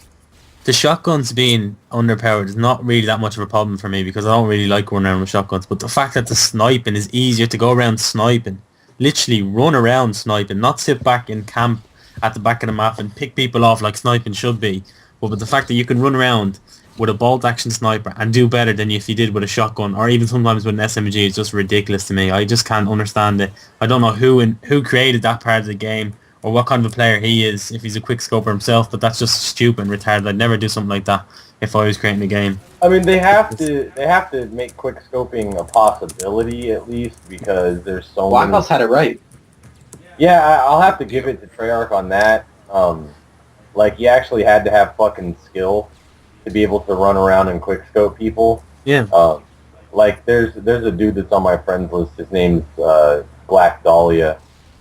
The shotguns being underpowered is not really that much of a problem for me because I don't really like running around with shotguns. But the fact that the sniping is easier to go around sniping, literally run around sniping, not sit back in camp at the back of the map and pick people off like sniping should be. But the fact that you can run around with a bolt action sniper and do better than if you did with a shotgun or even sometimes with an SMG is just ridiculous to me. I just can't understand it. I don't know who created that part of the game or what kind of a player he is, if he's a quickscoper himself, but that's just stupid and retarded. I'd never do something like that. if I was creating a game. I mean, they have to make quick scoping a possibility at least because there's so Black many. Ops had it right. Yeah, I'll have to give it to Treyarch on that. Like, you actually had to have fucking skill to be able to run around and quick scope people. Yeah. Like, there's a dude that's on my friends list. His name's Black Dahlia.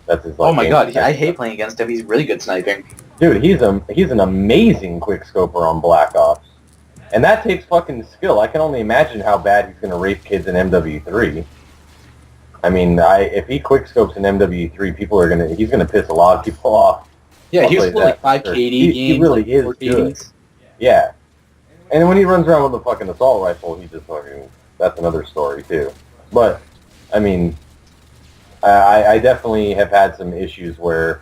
That's his. Like, Oh my name. god, I hate playing against him. He's really good sniping. Dude, he's an amazing quick scoper on Black Ops, and that takes fucking skill. I can only imagine how bad he's gonna rape kids in MW3. I mean, if he quick scopes in MW3, he's gonna piss a lot of people off. Yeah, I'll he was play playing like that. 5 KD He games. really like is 4 good. KDs. Yeah, and when he runs around with a fucking assault rifle, he just fucking, that's another story too. But I mean, I definitely have had some issues where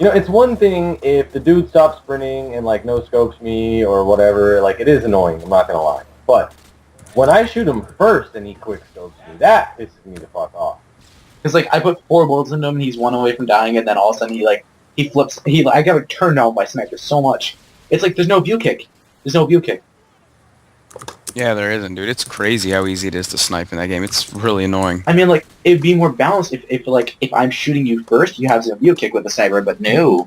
it's one thing if the dude stops sprinting and like no scopes me or whatever, like it is annoying, I'm not gonna lie. But when I shoot him first and he quick scopes me, that pisses me the fuck off. Because like I put 4 bullets into him, and he's 1 away from dying, and then all of a sudden he flips. I got turned down by sniper so much. It's like there's no view kick. There's no view kick. Yeah, there isn't, dude. It's crazy how easy it is to snipe in that game. It's really annoying. I mean, like it'd be more balanced if I'm shooting you first, you have some view kick with the sniper, but no.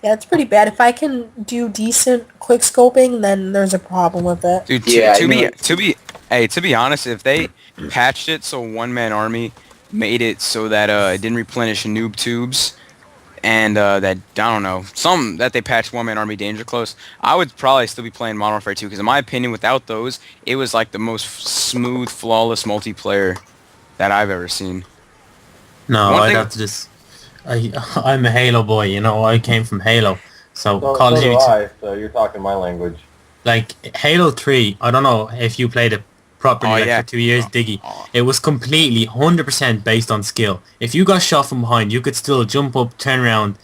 Yeah, it's pretty bad. If I can do decent quick scoping, then there's a problem with it. Dude, Yeah, to be honest, if they patched it so One Man Army made it so that it didn't replenish noob tubes, and that I don't know, that they patched One Man Army Danger Close, I would probably still be playing Modern Warfare 2 because in my opinion, without those, it was like the most smooth, flawless multiplayer that I've ever seen. No, One I'd thing- have to just. I'm a Halo boy, you know. I came from Halo, so So Call of do Duty. I, so you're talking my language. Like Halo 3, I don't know if you played it properly Oh, like yeah. for 2 years, Diggy. Oh. It was completely 100% based on skill. If you got shot from behind, you could still jump up, turn around,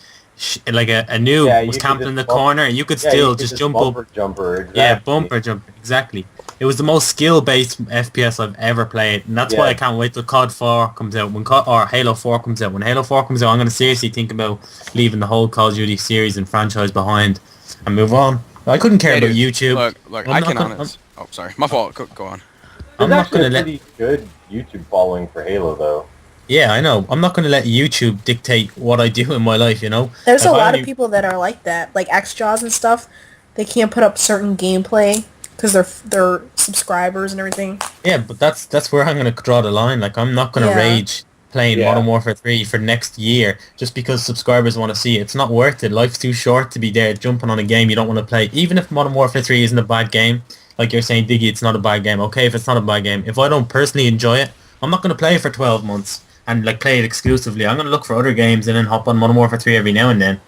like a noob Yeah, you was could camping just in the bump- corner, and you could Yeah, still you could just jump bumper up. jumper, exactly. Yeah, bumper jump, exactly. It was the most skill-based FPS I've ever played, and that's why Yeah. I can't wait till COD 4 comes out. Or Halo 4 comes out. When Halo 4 comes out, I'm going to seriously think about leaving the whole Call of Duty series and franchise behind and move on. I couldn't care Yeah, about dude, YouTube. Look, I'm I not can gonna- honest. Oh, sorry, my fault. Go on. There's I'm not actually going to a let... pretty good YouTube following for Halo, though. Yeah, I know. I'm not going to let YouTube dictate what I do in my life, you know? There's If a I lot only- of people that are like that, like XJaws and stuff. They can't put up certain gameplay because they're subscribers and everything. Yeah, but that's where I'm going to draw the line. Like, I'm not going to Yeah. rage playing Yeah. Modern Warfare 3 for next year just because subscribers want to see it. It's not worth it. Life's too short to be there jumping on a game you don't want to play. Even if Modern Warfare 3 isn't a bad game, like you're saying, Diggy, it's not a bad game. Okay, if it's not a bad game, if I don't personally enjoy it, I'm not going to play it for 12 months and like play it exclusively. I'm going to look for other games and then hop on Modern Warfare 3 every now and then.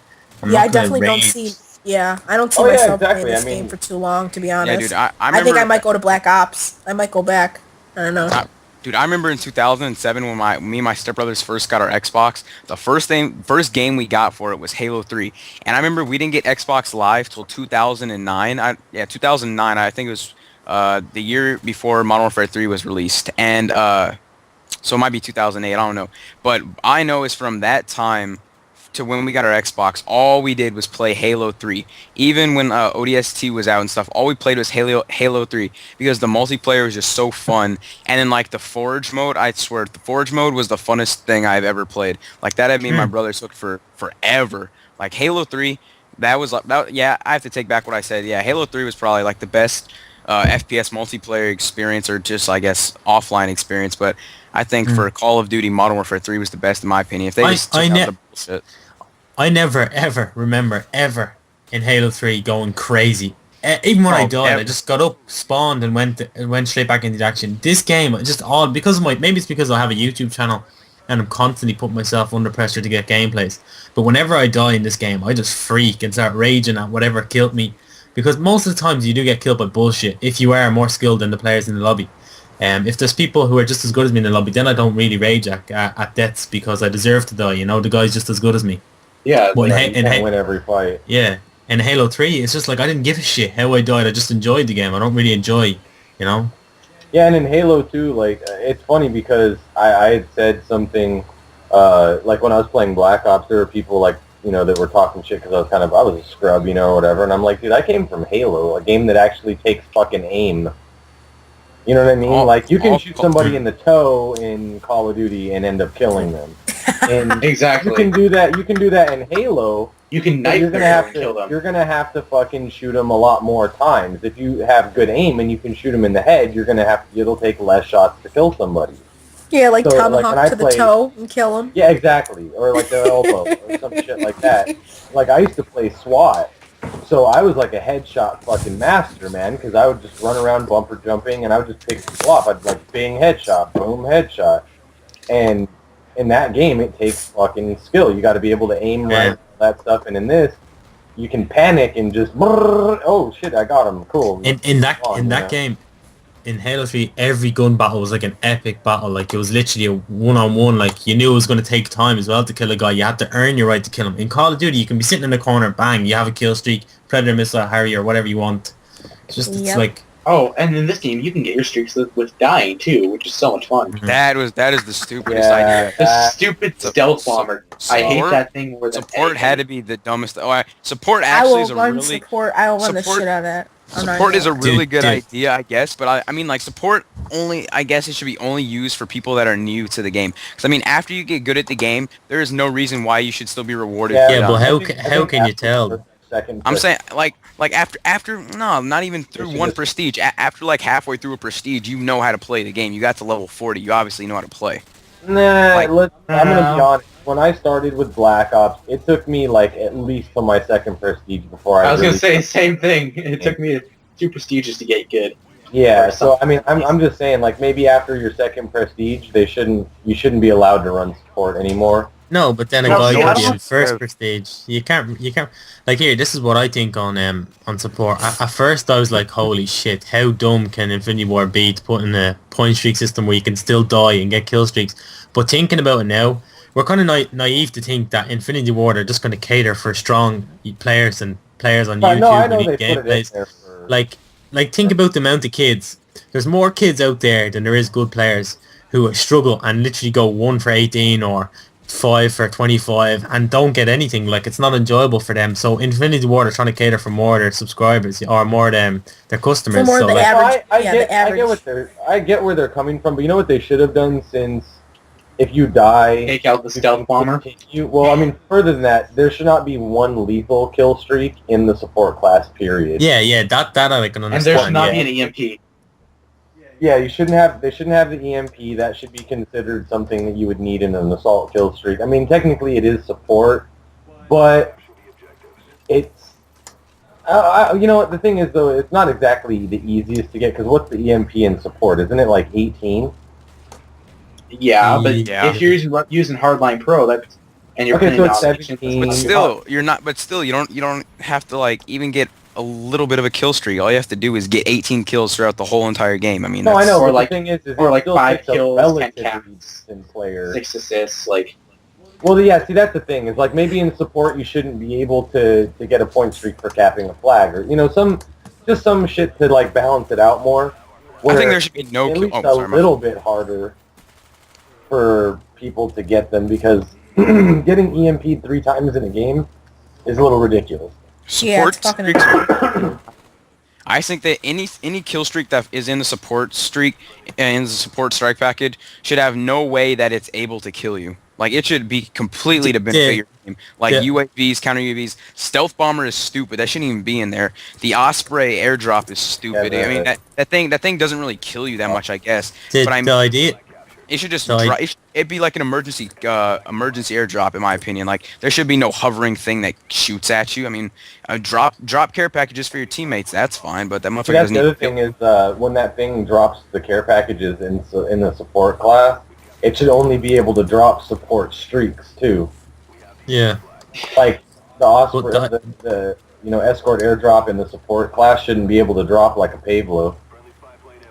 I'm Yeah, not I gonna definitely don't rage. see. Yeah, I don't see Oh, yeah, myself exactly. playing this I mean- game for too long, to be honest. Yeah, dude. I I remember. think I might go to Black Ops. I might go back. I don't know. Dude, I remember in 2007 when me and my stepbrothers first got our Xbox. The first game we got for it was Halo 3, and I remember we didn't get Xbox Live till 2009. 2009. I think it was the year before Modern Warfare 3 was released, and so it might be 2008. I don't know, but I know it's from that time to when we got our Xbox, all we did was play Halo 3. Even when ODST was out and stuff, all we played was Halo 3 because the multiplayer was just so fun. And then like the Forge mode, I swear, the Forge mode was the funnest thing I've ever played. Like that had me and my brothers hooked for forever. Like Halo 3, that was like, yeah, I have to take back what I said. Yeah, Halo 3 was probably like the best FPS multiplayer experience, or just I guess offline experience. But I think for Call of Duty, Modern Warfare 3 was the best in my opinion. If they just took out the bullshit. I never ever remember ever in Halo 3 going crazy. Even when I died, I just got up, spawned, and went straight back into the action. This game, just all because of maybe it's because I have a YouTube channel and I'm constantly putting myself under pressure to get gameplays. But whenever I die in this game, I just freak and start raging at whatever killed me. Because most of the times you do get killed by bullshit if you are more skilled than the players in the lobby. If there's people who are just as good as me in the lobby, then I don't really rage at deaths because I deserve to die. You know, the guy's just as good as me. Yeah, But You can't win every fight. yeah, in Halo 3, it's just like I didn't give a shit how I died. I just enjoyed the game. I don't really enjoy, you know? Yeah, and in Halo 2, like, it's funny because I had said something, like when I was playing Black Ops, there were people like that were talking shit because I was a scrub, or whatever. And I'm like, dude, I came from Halo, a game that actually takes fucking aim. You know what I mean? Like, you can shoot somebody in the toe in Call of Duty and end up killing them. And Exactly. You can do that. You can do that in Halo. You can But knife you're gonna them have and to. kill them. You're gonna have to fucking shoot them a lot more times. If you have good aim and you can shoot them in the head, you're gonna have. It'll take less shots to kill somebody. Yeah, like So, tomahawk like, when I to the played- toe and kill him. Yeah, exactly. Or like their elbow or some shit like that. Like I used to play SWAT, so I was like a headshot fucking master, man. Because I would just run around bumper jumping and I would just pick people off. I'd like bing headshot, boom headshot, and in that game it takes fucking skill. You got to be able to aim right, all that stuff. And in this, you can panic and just oh shit, I got him. Cool. In that game, in Halo 3, every gun battle was like an epic battle. Like, it was literally a one-on-one. Like, you knew it was going to take time as well to kill a guy. You had to earn your right to kill him. In Call of Duty, you can be sitting in the corner, bang, you have a kill streak, Predator, Missile, Harrier, whatever you want. It's Yep. like... Oh, and in this game, you can get your streaks with dying, too, which is so much fun. That is the stupidest idea. The stupid stealth bomber. I hate Support- that thing where the Support had to be the dumbest. Support I actually will is a run really support. I will run the support- shit out of that. I'm not support is a gonna- really good Dude. idea, I guess. But I mean, like support only. I guess it should be only used for people that are new to the game. Because I mean, after you get good at the game, there is no reason why you should still be rewarded. Yeah, for Yeah, that. but I how think can you after tell? the second I'm push- saying like after no, not even through Yes, one yes. prestige. After like halfway through a prestige, you know how to play the game. You got to level 40. You obviously know how to play. Nah, Like- I'm gonna be honest. When I started with Black Ops, it took me like at least till my second prestige before I. I was really gonna say same thing. It took me 2 prestiges to get good. Yeah, or so I mean, something. I'm just saying, like maybe after your second prestige, you shouldn't be allowed to run support anymore. No, but then a No, guy so could I be in don't- first prestige. You can't. Like, here, this is what I think on support. At first, I was like, holy shit, how dumb can Infinity War be to put in a point streak system where you can still die and get kill streaks? But thinking about it now, we're kind of naive to think that Infinity War are just going to cater for strong players and players on But YouTube no, I and know need they put it in gameplays. there for. Like think about the amount of kids. There's more kids out there than there is good players who struggle and literally go 1 for 18 or 5 for 25 and don't get anything. Like, it's not enjoyable for them. So Infinity Ward are trying to cater for more of their subscribers or more of their customers. For more so of the like, average. I yeah, get, the average. I get where they're coming from, but you know what they should have done since if you die, Take out the you stealth can bomber. continue- well, I mean, further than that, there should not be one lethal kill streak in the support class. Period. yeah, that I can And understand. there should not yeah. be an EMP. Yeah, you shouldn't have. They shouldn't have the EMP. That should be considered something that you would need in an assault kill streak. I mean, technically it is support, but it's. You know what the thing is though? It's not exactly the easiest to get because what's the EMP in support? Isn't it like 18? Yeah, but Yeah. if you're using Hardline Pro, that's and you're Okay, playing so it's domination, 17. But still, you're not. But still, you don't have to like even get a little bit of a kill streak. All you have to do is get 18 kills throughout the whole entire game. I mean, No, I that's- know. Or But like- the thing is or it like still 5 takes a kills, 10 relatively caps, decent player. 6 assists, like Well, yeah. See, that's the thing. Is like maybe in support you shouldn't be able to get a point streak for capping a flag, or some shit to like balance it out more. I think where there should be no at kill. least Oh, a sorry, my little bit harder for people to get them because getting EMP'd 3 times in a game is a little ridiculous. Yeah, it's support fucking streaks- I think that any kill streak that is in the support streak and in the support strike package should have no way that it's able to kill you. Like, it should be completely to benefit your team. Like, Yeah. UAVs, counter UAVs. Stealth bomber is stupid. That shouldn't even be in there. The Osprey airdrop is stupid. Yeah, I mean, that thing doesn't really kill you that much, I guess. The, but I'm the idea... it should just So I- it'd be like an emergency airdrop, in my opinion. Like, there should be no hovering thing that shoots at you. I mean, drop care packages for your teammates. That's fine, but that See, motherfucker that's doesn't the need other thing is when that thing drops the care packages in the support class, it should only be able to drop support streaks too. Yeah. Like the Osprey, Well, the escort airdrop in the support class shouldn't be able to drop like a Pavlo.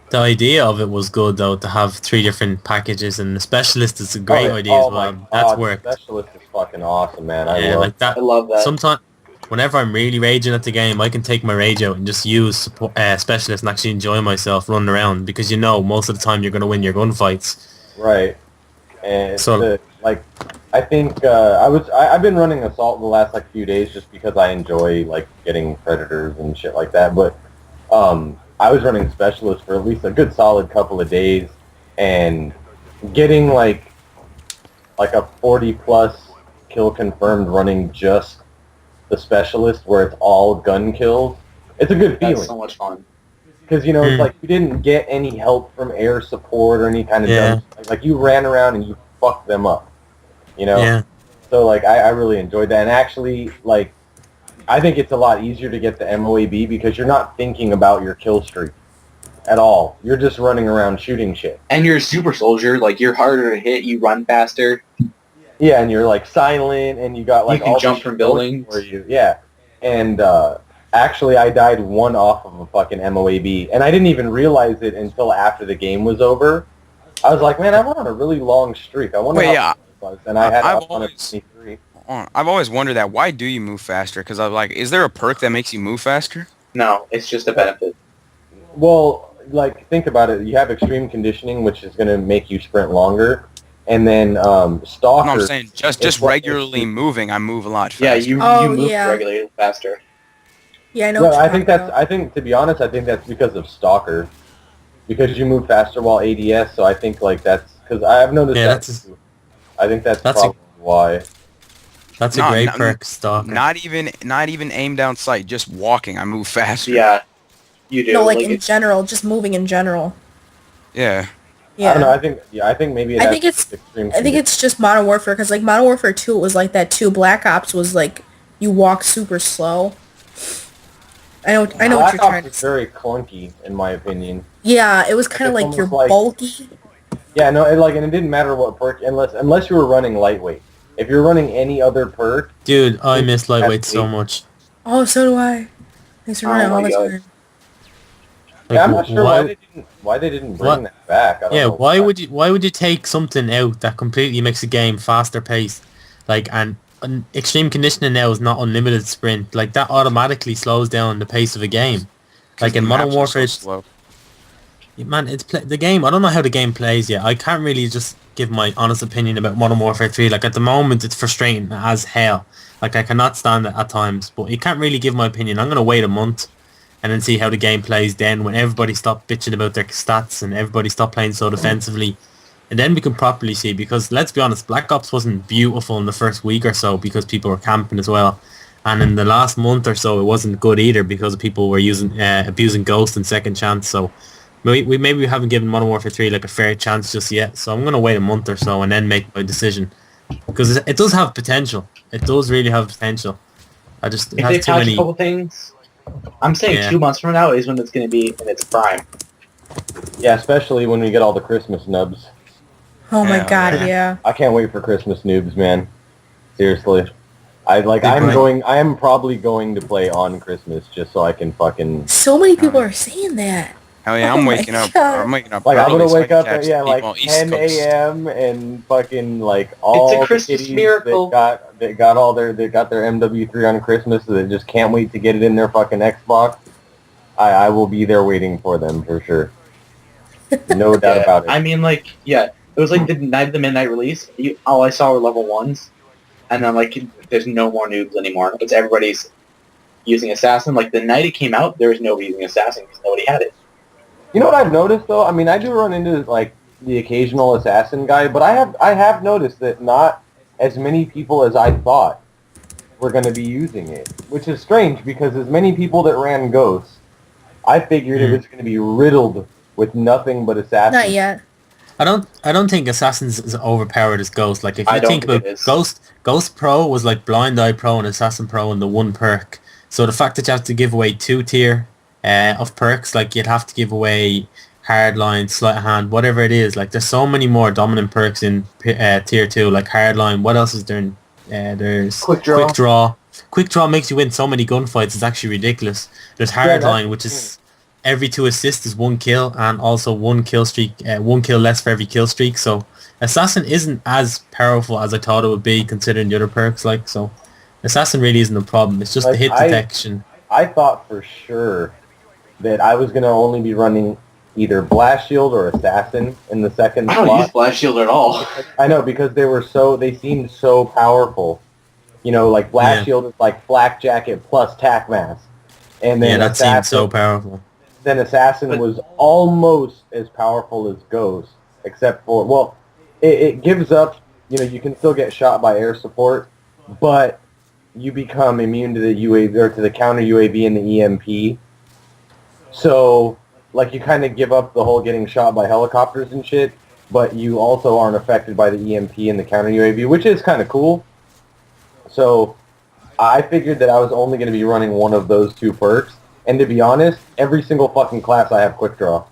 The idea of it was good, though, to have 3 different packages, and the specialist is a great idea as my well. That's God, worked. Specialist is fucking awesome, man. I Yeah, love. like that. I love that. Sometimes, whenever I'm really raging at the game, I can take my rage out and just use support, specialist and actually enjoy myself running around because most of the time you're going to win your gunfights. Right. And So- like I think I've been running assault the last like few days just because I enjoy like getting predators and shit like that. But I was running specialist for at least a good solid couple of days, and getting like a 40 plus kill confirmed running just the specialist where it's all gun kills. It's a good feeling. That's so much fun. Because, you know, it's like you didn't get any help from air support or any kind of dumb, like you ran around and you fucked them up, you know? Yeah. So, like, I really enjoyed that. And actually, like, I think it's a lot easier to get the MOAB because you're not thinking about your kill streak at all. You're just running around shooting shit. And you're a super soldier. Like, you're harder to hit. You run faster. Yeah, and you're, like, silent, and you got, like, you can all jump from buildings. Yeah. And, actually, I died one off of a fucking MOAB, and I didn't even realize it until after the game was over. I was like, man, I went on a really long streak. I wonder how it was, and I had up on a 23. I've always wondered that. Why do you move faster? Because I'm like, is there a perk that makes you move faster? No, it's just a benefit. Well, like, think about it. You have extreme conditioning, which is going to make you sprint longer. And then Stalker... No, I'm saying just regularly moving, I move a lot faster. Yeah, you move regularly faster. Yeah, I know. Well, I think to be honest, I think that's because of Stalker, because you move faster while ADS. So I think like that's because I've noticed that. Too. I think that's probably why. That's a great perk, Stalker. Not even aim down sight, just walking. I move faster. Yeah, you do. No, like in general, just moving in general. Yeah. Yeah. I don't know. I think maybe. I think it's just Modern Warfare because like Modern Warfare 2 it was like that too. Black Ops was like you walk super slow. I know what you're trying to say. Very clunky, in my opinion. Yeah, it was kind of like you're bulky. Yeah, no, and it didn't matter what perk, unless you were running lightweight. If you're running any other perk... Dude, I miss lightweight so much. Oh, so do I. Thanks for running all the time. Yeah, I'm not sure why they didn't bring that back. Why would you take something out that completely makes the game faster paced? Like, and extreme conditioning now is not unlimited sprint. Like, that automatically slows down the pace of a game. Like in Modern Warfare, man, the game. I don't know how the game plays yet. I can't really just give my honest opinion about Modern Warfare 3. Like at the moment, it's frustrating as hell. Like I cannot stand it at times, but you can't really give my opinion. I'm gonna wait a month and then see how the game plays. Then when everybody stop bitching about their stats and everybody stop playing so defensively. And then we can properly see, because let's be honest, Black Ops wasn't beautiful in the first week or so because people were camping as well. And in the last month or so, it wasn't good either because people were abusing Ghost and Second Chance. So we haven't given Modern Warfare 3 like a fair chance just yet. So I'm going to wait a month or so and then make my decision. Because it does have potential. It does really have potential. If they patch a couple things, I'm saying 2 months from now is when it's going to be in its prime. Yeah, especially when we get all the Christmas nubs. Oh my god, yeah. I can't wait for Christmas noobs, man. Seriously. I am probably going to play on Christmas just so I can fucking... So many people are saying that. Hell yeah, I'm waking up. I'm waking up. Like, I'm early gonna wake up at like 10 a.m. and fucking like all it's a Christmas miracle. They got their MW3 on Christmas, so they just can't wait to get it in their fucking Xbox. I will be there waiting for them for sure. No doubt about it. I mean, like, it was like the night of the midnight release. All I saw were level 1s, and then like there's no more noobs anymore. It's everybody's using Assassin. Like the night it came out, there was nobody using Assassin because nobody had it. You know what I've noticed though? I mean, I do run into like the occasional Assassin guy, but I have noticed that not as many people as I thought were going to be using it, which is strange because as many people that ran Ghosts, I figured it was going to be riddled with nothing but Assassins. Not yet. I don't think Assassin's is overpowered as Ghost. Like if you think about Ghost Pro was like Blind Eye Pro and Assassin Pro and the one perk. So the fact that you have to give away 2 tier of perks, like you'd have to give away Hardline, Sleight of Hand, whatever it is. Like there's so many more dominant perks in tier 2, like Hardline. What else is there? There's Quick Draw. Quick Draw makes you win so many gunfights. It's actually ridiculous. There's Hardline, which is every 2 assists is 1 kill, and also 1 kill streak, 1 kill less for every kill streak. So Assassin isn't as powerful as I thought it would be, considering the other perks. Like, so Assassin really isn't a problem. It's just the hit detection. I thought for sure that I was going to only be running either Blast Shield or Assassin in the second I don't slot. use Blast Shield at all. I know, because they seemed so powerful. You know, like Blast Shield is like Flak Jacket plus Tac Mask. And then that Assassin, seemed so powerful. Then Assassin was almost as powerful as Ghost, except for, well, it gives up, you know, you can still get shot by air support, but you become immune to the UAV, or to the counter UAV and the EMP. So, like, you kind of give up the whole getting shot by helicopters and shit, but you also aren't affected by the EMP and the counter UAV, which is kind of cool. So, I figured that I was only going to be running one of those two perks, and to be honest, every single fucking class I have Quick Draw.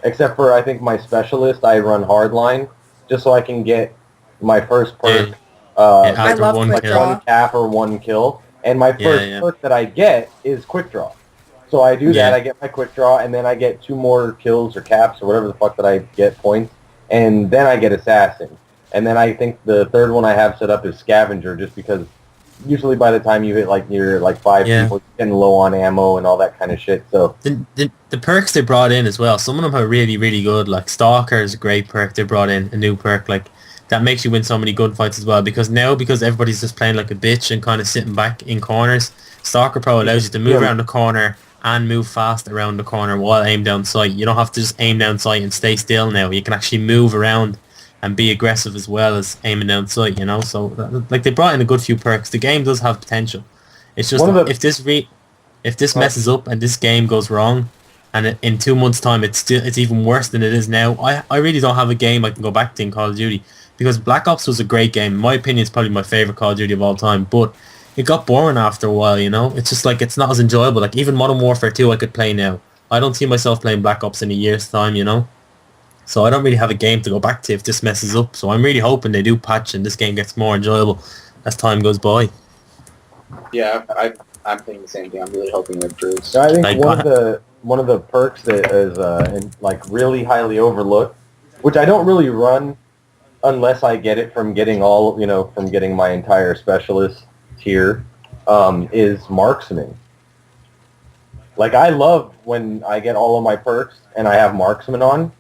Except for, I think, my Specialist, I run Hardline, just so I can get my first perk. I love Quick Draw. One cap or one kill. And my first perk that I get is Quick Draw. So I do that, I get my Quick Draw, and then I get 2 more kills or caps or whatever the fuck that I get points, and then I get Assassin. And then I think the third one I have set up is Scavenger, just because usually by the time you hit like near like 5 people, you're getting low on ammo and all that kind of shit. So the perks they brought in as well, some of them are really, really good. Like Stalker is a great perk they brought in, a new perk, like that makes you win so many gunfights as well, because everybody's just playing like a bitch and kind of sitting back in corners, Stalker Pro allows you to move around the corner and move fast around the corner while aim down sight. You don't have to just aim down sight and stay still now. You can actually move around and be aggressive as well as aiming down sight, you know? So, like, they brought in a good few perks. The game does have potential. It's just, if this messes up and this game goes wrong, and in 2 months' time it's even worse than it is now, I really don't have a game I can go back to in Call of Duty. Because Black Ops was a great game. In my opinion, it's probably my favourite Call of Duty of all time. But it got boring after a while, you know? It's just like, it's not as enjoyable. Like, even Modern Warfare 2 I could play now. I don't see myself playing Black Ops in a year's time, you know? So I don't really have a game to go back to if this messes up. So I'm really hoping they do patch and this game gets more enjoyable as time goes by. Yeah, I'm thinking the same thing. I'm really hoping it improves. I think one of the perks that is like really highly overlooked, which I don't really run unless I get it from getting from getting my entire Specialist tier, is Marksman. Like, I love when I get all of my perks and I have Marksman on,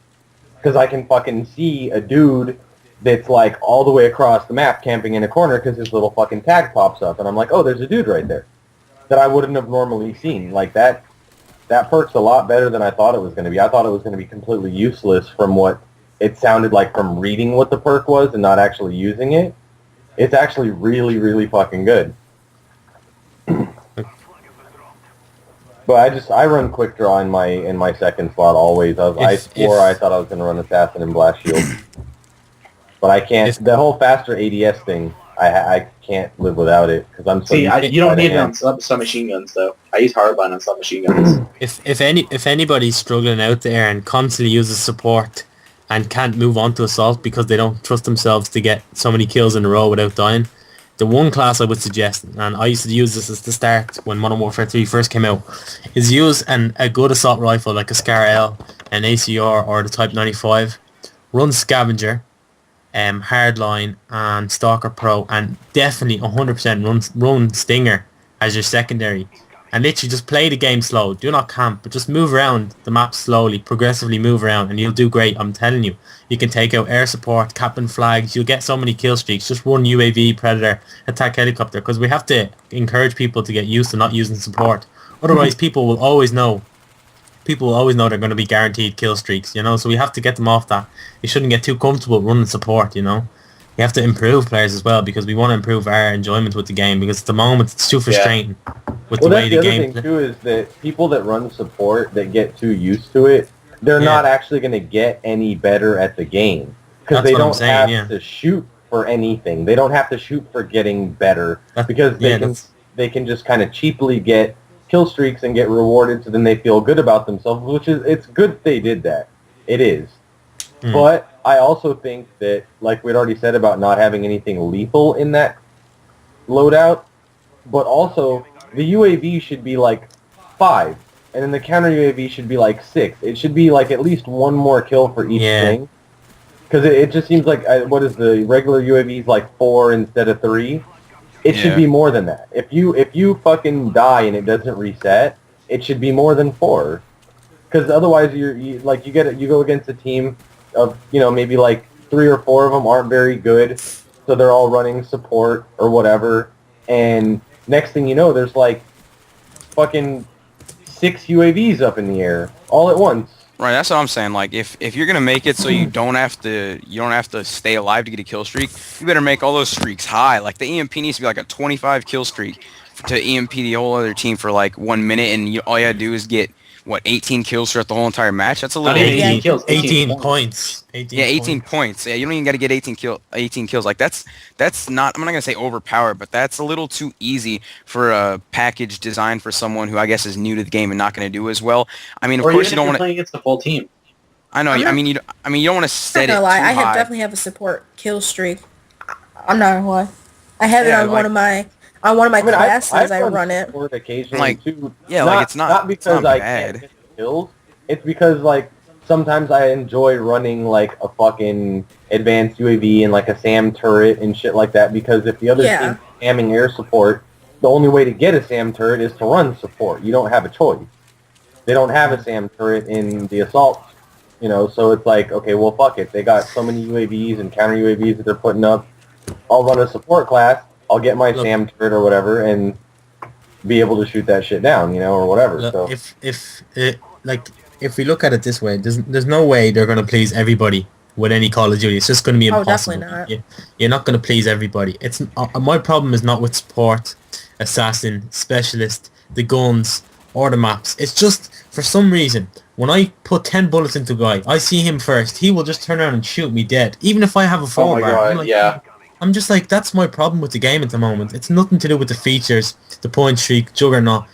because I can fucking see a dude that's like all the way across the map camping in a corner because his little fucking tag pops up, and I'm like, oh, there's a dude right there that I wouldn't have normally seen. Like, that perk's a lot better than I thought it was going to be. I thought it was going to be completely useless from what it sounded like from reading what the perk was and not actually using it. It's actually really, really fucking good. But I run Quick Draw in my second slot always. I swore I thought I was going to run Assassin and Blast Shield. But I can't. The whole faster ADS thing, I can't live without it, because I'm so you don't need it on submachine guns, though. I use Hardline on submachine guns. If anybody's struggling out there and constantly uses support and can't move on to Assault because they don't trust themselves to get so many kills in a row without dying, the one class I would suggest, and I used to use this at the start when Modern Warfare 3 first came out, is use a good assault rifle like a Scar L, an ACR, or the Type 95. Run Scavenger, Hardline, and Stalker Pro, and definitely 100% run Stinger as your secondary. And literally just play the game slow. Do not camp, but just move around the map slowly, progressively move around, and you'll do great. I'm telling you. You can take out air support, captain flags. You'll get so many kill streaks. Just run UAV, Predator, attack helicopter, because we have to encourage people to get used to not using support. Otherwise, people will always know they're going to be guaranteed kill streaks, you know? So we have to get them off that. You shouldn't get too comfortable running support, you know? You have to improve players as well, because we want to improve our enjoyment with the game, because at the moment it's too frustrating with the way the game... The other thing too is that people that run support that get too used to it, they're not actually going to get any better at the game, because they don't have to shoot for anything. They don't have to shoot for getting better, because they can just kind of cheaply get kill streaks and get rewarded, so then they feel good about themselves, which is, it's good they did that. It is. But I also think that, like we'd already said about not having anything lethal in that loadout, but also the UAV should be like 5, and then the counter UAV should be like 6. It should be like at least one more kill for each thing, because it just seems like, what is the regular UAVs, like 4 instead of 3? It should be more than that. If you fucking die and it doesn't reset, it should be more than 4. because otherwise you go against a team of maybe like 3 or 4 of them aren't very good, so they're all running support or whatever, and next thing you know, there's like fucking 6 UAVs up in the air all at once. Right, that's what I'm saying. Like, if you're gonna make it so you don't have to stay alive to get a kill streak, you better make all those streaks high. Like the EMP needs to be like a 25 kill streak to EMP the whole other team for like 1 minute, and all you gotta do is get 18 kills throughout the whole entire match. That's a little. 18 kills. 18 points. 18 points. Yeah, you don't even got to get 18 kills. Like that's not. I'm not gonna say overpowered, but that's a little too easy for a package designed for someone who I guess is new to the game and not gonna do as well. I mean, of course you don't want to play against the full team. I know. I mean, you don't want to set it I'm not gonna lie. too I high. definitely have a support kill streak. I'm not gonna lie. I have it Yeah, on like- one of my classes. I've I run run it. support occasionally Like, too. yeah, like, it's not because not I bad. can't get the kills. It's because like sometimes I enjoy running like a fucking advanced UAV and like a SAM turret and shit like that, because if the other Yeah. team's spamming air support, the only way to get a SAM turret is to run support. You don't have a choice. They don't have a SAM turret in the assault, so it's like, okay, well, fuck it. They got so many UAVs and counter UAVs that they're putting up. I'll run a support class. I'll get my Look. SAM turret or whatever and be able to shoot that shit down, or whatever. Look, So if we look at it this way, there's no way they're gonna please everybody with any Call of Duty. It's just gonna be Oh, impossible. definitely not. You're not gonna please everybody. It's my problem is not with support, assassin, specialist, the guns, or the maps. It's just for some reason when I put 10 bullets into a guy, I see him first. He will just turn around and shoot me dead, even if I have a Oh fall my bar. god, I'm like, yeah. I'm just like, that's my problem with the game at the moment. It's nothing to do with the features, the point streak, juggernaut,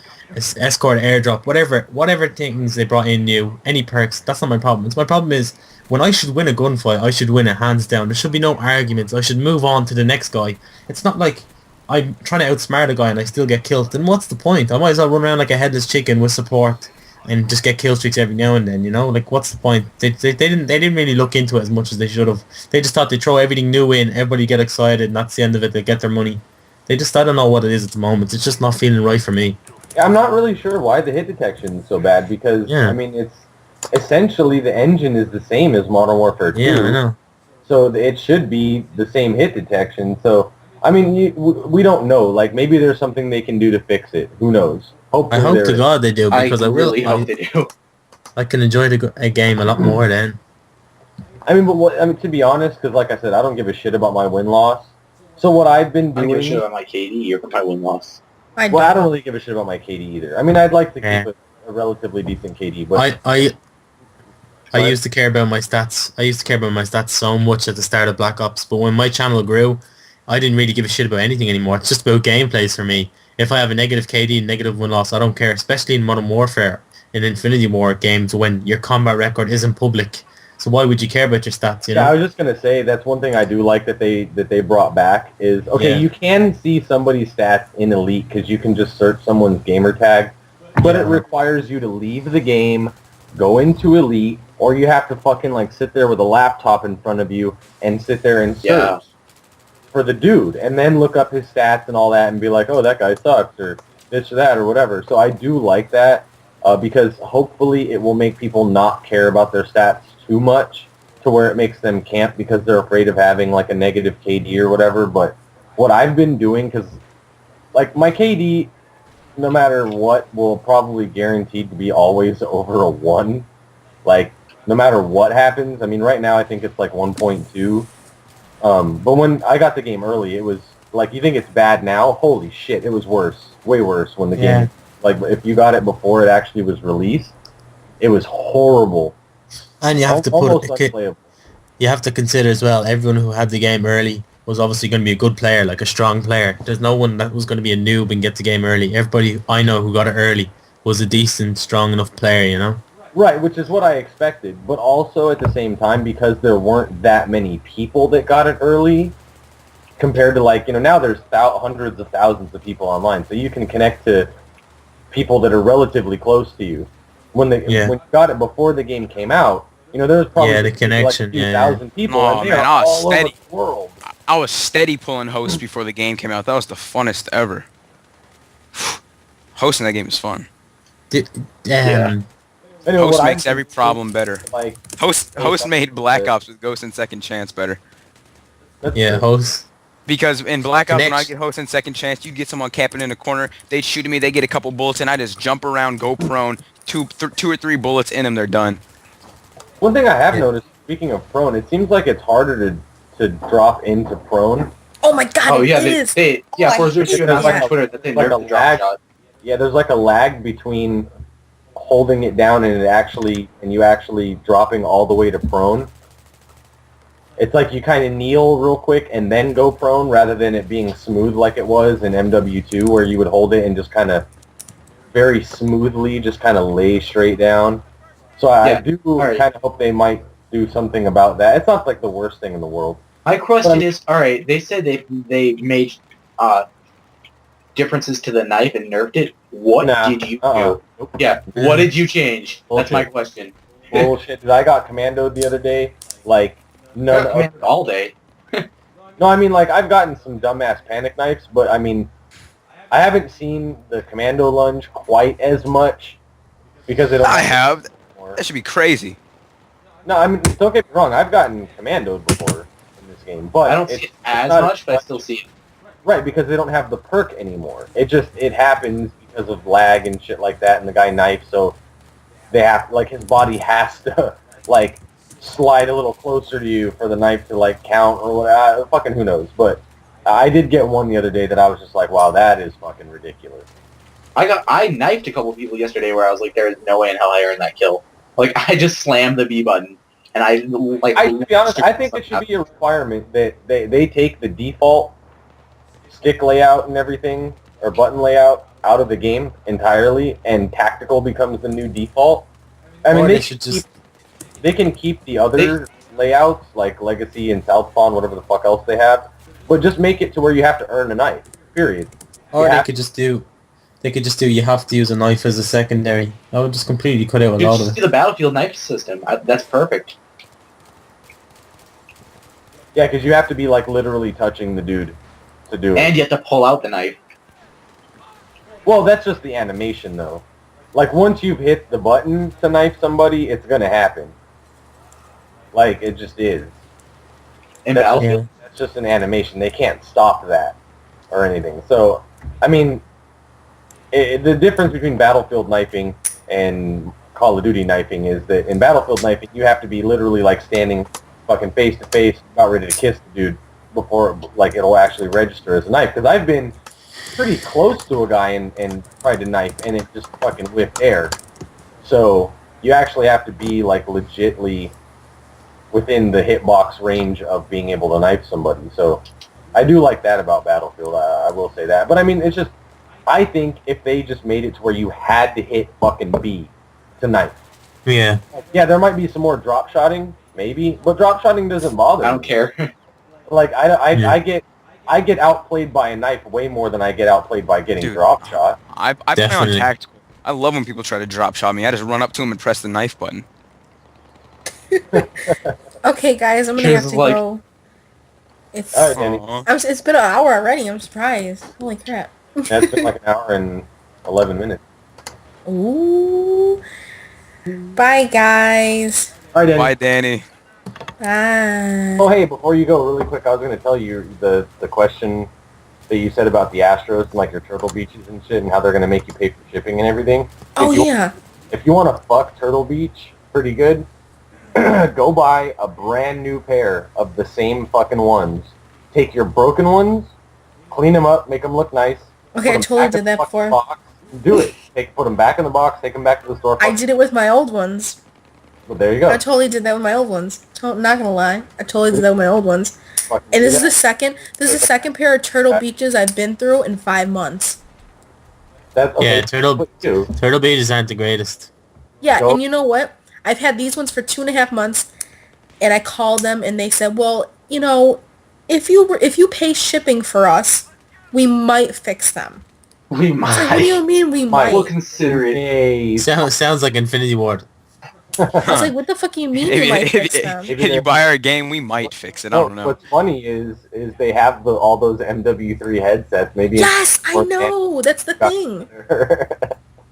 escort, airdrop, whatever things they brought in new, any perks. That's not my problem. My problem is when I should win a gunfight, I should win it hands down. There should be no arguments. I should move on to the next guy. It's not like I'm trying to outsmart a guy and I still get killed. Then what's the point? I might as well run around like a headless chicken with support and just get kill streaks every now and then, Like, what's the point? They didn't really look into it as much as they should have. They just thought they'd throw everything new in, everybody get excited, and that's the end of it. They get their money. I don't know what it is at the moment. It's just not feeling right for me. I'm not really sure why the hit detection is so bad, because Yeah. I mean, it's essentially the engine is the same as Modern Warfare 2. Yeah, I know. So it should be the same hit detection. So I mean, we don't know. Like, maybe there's something they can do to fix it. Who knows? I hope to God they do, because I really hope they do. I can enjoy a game a lot more then. I mean, to be honest, because like I said, I don't give a shit about my win-loss. So what I've been I don't give a doing... shit about my KD. You're my win-loss. I Well, I don't really give a shit about my KD either. I mean, I'd like to Yeah. keep a relatively decent KD, but... I used to care about my stats. I used to care about my stats so much at the start of Black Ops, but when my channel grew, I didn't really give a shit about anything anymore. It's just about gameplays for me. If I have a negative KD and negative win-loss, I don't care, especially in Modern Warfare, in Infinity War games when your combat record isn't public. So why would you care about your stats, Yeah, I was just gonna say that's one thing I do like that they brought back is, okay, Yeah. you can see somebody's stats in Elite because you can just search someone's gamer tag, but it Yeah. requires you to leave the game, go into Elite, or you have to fucking like sit there with a laptop in front of you and sit there and search Yeah. for the dude, and then look up his stats and all that and be like, oh, that guy sucks or this or that or whatever. So I do like that because hopefully it will make people not care about their stats too much to where it makes them camp because they're afraid of having like a negative KD or whatever. But what I've been doing, because like my KD, no matter what, will probably guaranteed to be always over a 1. Like, no matter what happens. I mean, right now I think it's like 1.2. But when I got the game early, it was like, you think it's bad now? Holy shit, it was worse. Way worse when the Yeah. game, like if you got it before it actually was released, it was horrible. And you have to Almost put unplayable. you have to consider as well, everyone who had the game early was obviously going to be a good player, like a strong player. There's no one that was going to be a noob and get the game early. Everybody I know who got it early was a decent, strong enough player, Right, which is what I expected, but also at the same time, because there weren't that many people that got it early, compared to like, now there's hundreds of thousands of people online, so you can connect to people that are relatively close to you. When you got it before the game came out, there was probably Yeah, the connection, like a few yeah. thousand people, Oh, and they man, are I was all steady. over the world. I was steady pulling hosts before the game came out. That was the funnest ever. Hosting that game is fun. Did, Yeah. Anyway, Host what makes I'm every problem better. like. Host made Black Ops with Ghost and Second Chance better. That's Yeah, true. host. Because in Black Ops, when I Connection. get Host and Second Chance, you'd get someone camping in the corner, they'd shoot at me, they get a couple bullets, and I just jump around, go prone, two or three bullets in them, they're done. One thing I have Yeah. noticed, speaking of prone, it seems like it's harder to drop into prone. Oh my god, Oh yeah, it is. yeah. Oh, I Forza hate 2 announced that. on Twitter that they Like nerfed a the drop lag. shot. Yeah, there's like a lag between holding it down and you actually dropping all the way to prone. It's like you kind of kneel real quick and then go prone rather than it being smooth like it was in MW2 where you would hold it and just kind of very smoothly just kind of lay straight down. So I Yeah, do alright. kind of hope they might do something about that. It's not like the worst thing in the world. My question is, all right, they said they made differences to the knife and nerfed it. What Nah, did you uh-uh. do? Yeah, what did you change? That's my Bullshit. question. Bullshit. Dude, I got commandoed the other day. Like, No, no, all day. no, I mean, like, I've gotten some dumbass panic knives, but, I mean, I haven't seen the commando lunge quite as much because it. I have. That should be crazy. No, I mean, don't get me wrong. I've gotten commandoed before in this game, but I don't it's see it as not much, but I still see it. right because they don't have the perk anymore. It happens because of lag and shit like that, and the guy knifes, so they have like his body has to like slide a little closer to you for the knife to like count or what. Fucking who knows? But I did get one the other day that I was just like, wow, that is fucking ridiculous. I knifed a couple people yesterday where I was like, there is no way in hell I earned that kill. Like I just slammed the B button and To be honest, I think it should be a requirement that they take the default stick layout and everything, or button layout, out of the game entirely, and tactical becomes the new default. I mean, Or they they should just they can keep the other layouts, like Legacy and Southpaw and whatever the fuck else they have, but just make it to where you have to earn a knife, period. or You they have- could just do you have to use a knife as a secondary. That would just completely cut out a You lot just of do it. the Battlefield knife system. That's perfect. Yeah, because you have to be, like, literally touching the dude to do it. And you have to pull out the knife. Well, that's just the animation, though. Like, once you've hit the button to knife somebody, it's gonna happen. Like, it just is. In That's- Battlefield, That's just an animation. They can't stop that or anything. So, I mean, the difference between Battlefield knifing and Call of Duty knifing is that in Battlefield knifing, you have to be literally, like, standing fucking face to face, about ready to kiss the dude before, like, it'll actually register as a knife. Because I've been pretty close to a guy and tried to knife, and it just fucking whipped air. So, you actually have to be, like, legitly within the hitbox range of being able to knife somebody. So, I do like that about Battlefield, I will say that. But, I mean, it's just, I think if they just made it to where you had to hit fucking B to knife. Yeah. Yeah, there might be some more drop shotting, maybe, but drop shotting doesn't bother I me. don't care. Like, Yeah. I get outplayed by a knife way more than I get outplayed by getting Dude. drop shot. I play on Definitely. tactical. I love when people try to drop shot me. I just run up to them and press the knife button. Okay, guys, I'm gonna have She's to like- go. It's All right, Danny. Aw. it's been an hour already. I'm surprised. Holy crap. That's been like an hour and 11 minutes. Ooh. Bye, guys. All right, Danny. Bye, Danny. Bye. Oh, hey, before you go, really quick, I was going to tell you the question that you said about the Astros and, like, your Turtle Beaches and shit and how they're going to make you pay for shipping and everything. Oh, If you- yeah. If you want to fuck Turtle Beach pretty good, go buy a brand new pair of the same fucking ones. Take your broken ones, clean them up, make them look nice. Okay, I put 'em totally back in did the that fucking before. box. Do it. Put them back in the box, take them back to the store. I did it with my old ones. Well, there you go. I totally did that with my old ones. Not gonna lie. I totally did that with my old ones. Fucking And do this is that. the second pair of Turtle Beaches I've been through in 5 months. That's okay. Yeah, Turtle Beaches aren't the greatest. Yeah, Go- and you know what? I've had these ones for 2.5 months, and I called them and they said, well, you know, if you pay shipping for us, we might fix them. We I was like, what do you mean we Might. We'll might? consider it. Hey, Sounds like Infinity Ward. I was like, what the fuck do you mean we might fix them? If you buy our game, we might fix it. I don't know. What's funny is they have all those MW3 headsets. Maybe Yes, I know. That's the thing.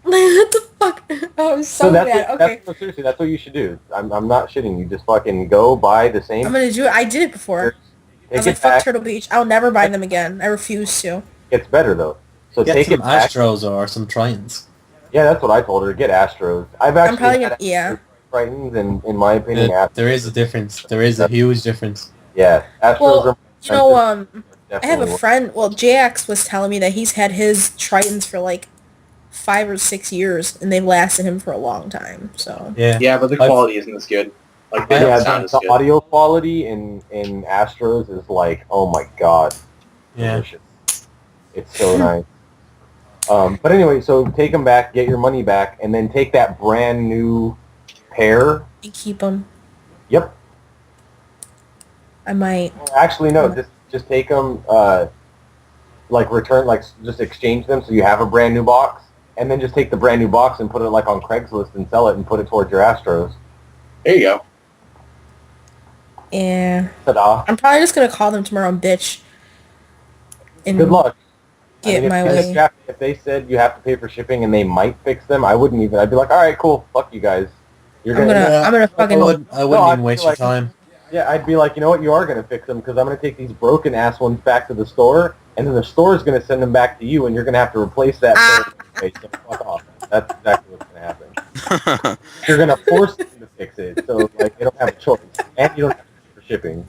What the fuck? Oh, I'm so mad. Okay. No, seriously, that's what you should do. I'm not shitting. You just fucking go buy the same. I'm gonna do it. I did it before. I was like, fuck Turtle Beach. I'll never buy them again. I refuse to. It's better though. So Get take some it back. Astros or some Tritons. Yeah, that's what I told her. Get Astros. I've I'm actually probably had gonna, yeah. Tritons, and in my opinion, There is a difference. There is a huge difference. Yeah, Astros Well, are. you know, I have definitely a worth- friend. Well, JX was telling me that he's had his Tritons for like 5 or 6 years, and they've lasted him for a long time. So Yeah. Yeah, but the quality isn't as good. Like they Yeah, don't sound as the good. audio quality in Astros is like, oh my god, Yeah. delicious. It's so nice. But anyway, so take them back, get your money back, and then take that brand new pair. you keep them. Yep. I might. Actually, no. Just take them. Like return, like just exchange them, so you have a brand new box, and then just take the brand new box and put it like on Craigslist and sell it and put it towards your Astros. There you go. Yeah. Ta-da! I'm probably just gonna call them tomorrow and bitch. And Good luck. Get my if, way. if they said you have to pay for shipping and they might fix them, I wouldn't even. I'd be like, all right, cool, fuck you guys. You're I'm gonna fucking. I wouldn't even waste your time. Yeah, I'd be like, you know what, you are gonna fix them because I'm gonna take these broken ass ones back to the store, and then the store's gonna send them back to you, and you're gonna have to replace that. Anyway, so fuck off. That's exactly what's gonna happen. You're gonna force them to fix it, so like they don't have a choice, and you don't have to pay for shipping.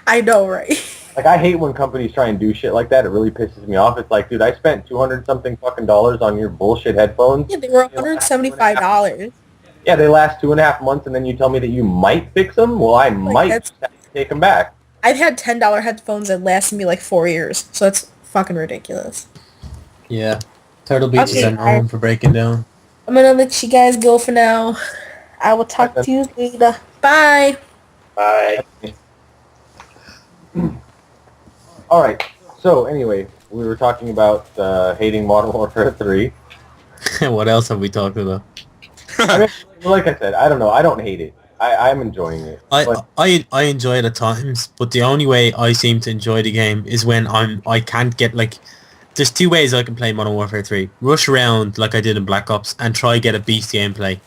I know, right? Like, I hate when companies try and do shit like that. It really pisses me off. It's like, dude, I spent $200-something fucking dollars on your bullshit headphones. Yeah, they were $175. Yeah, they last 2.5 months, and then you tell me that you might fix them? Well, I might that's- just have to take them back. I've had $10 headphones that lasted me like 4 years, so that's fucking ridiculous. Yeah. Turtle Beach is Okay, known for breaking down. I'm gonna let you guys go for now. I will talk to you later. Bye. Bye. All right. So, anyway, we were talking about hating Modern Warfare 3. What else have we talked about? I mean, like I said, I don't know. I don't hate it. I'm enjoying it. But I enjoy it at times, but the only way I seem to enjoy the game is when I can't get like. There's two ways I can play Modern Warfare 3. Rush around like I did in Black Ops and try get a beast gameplay.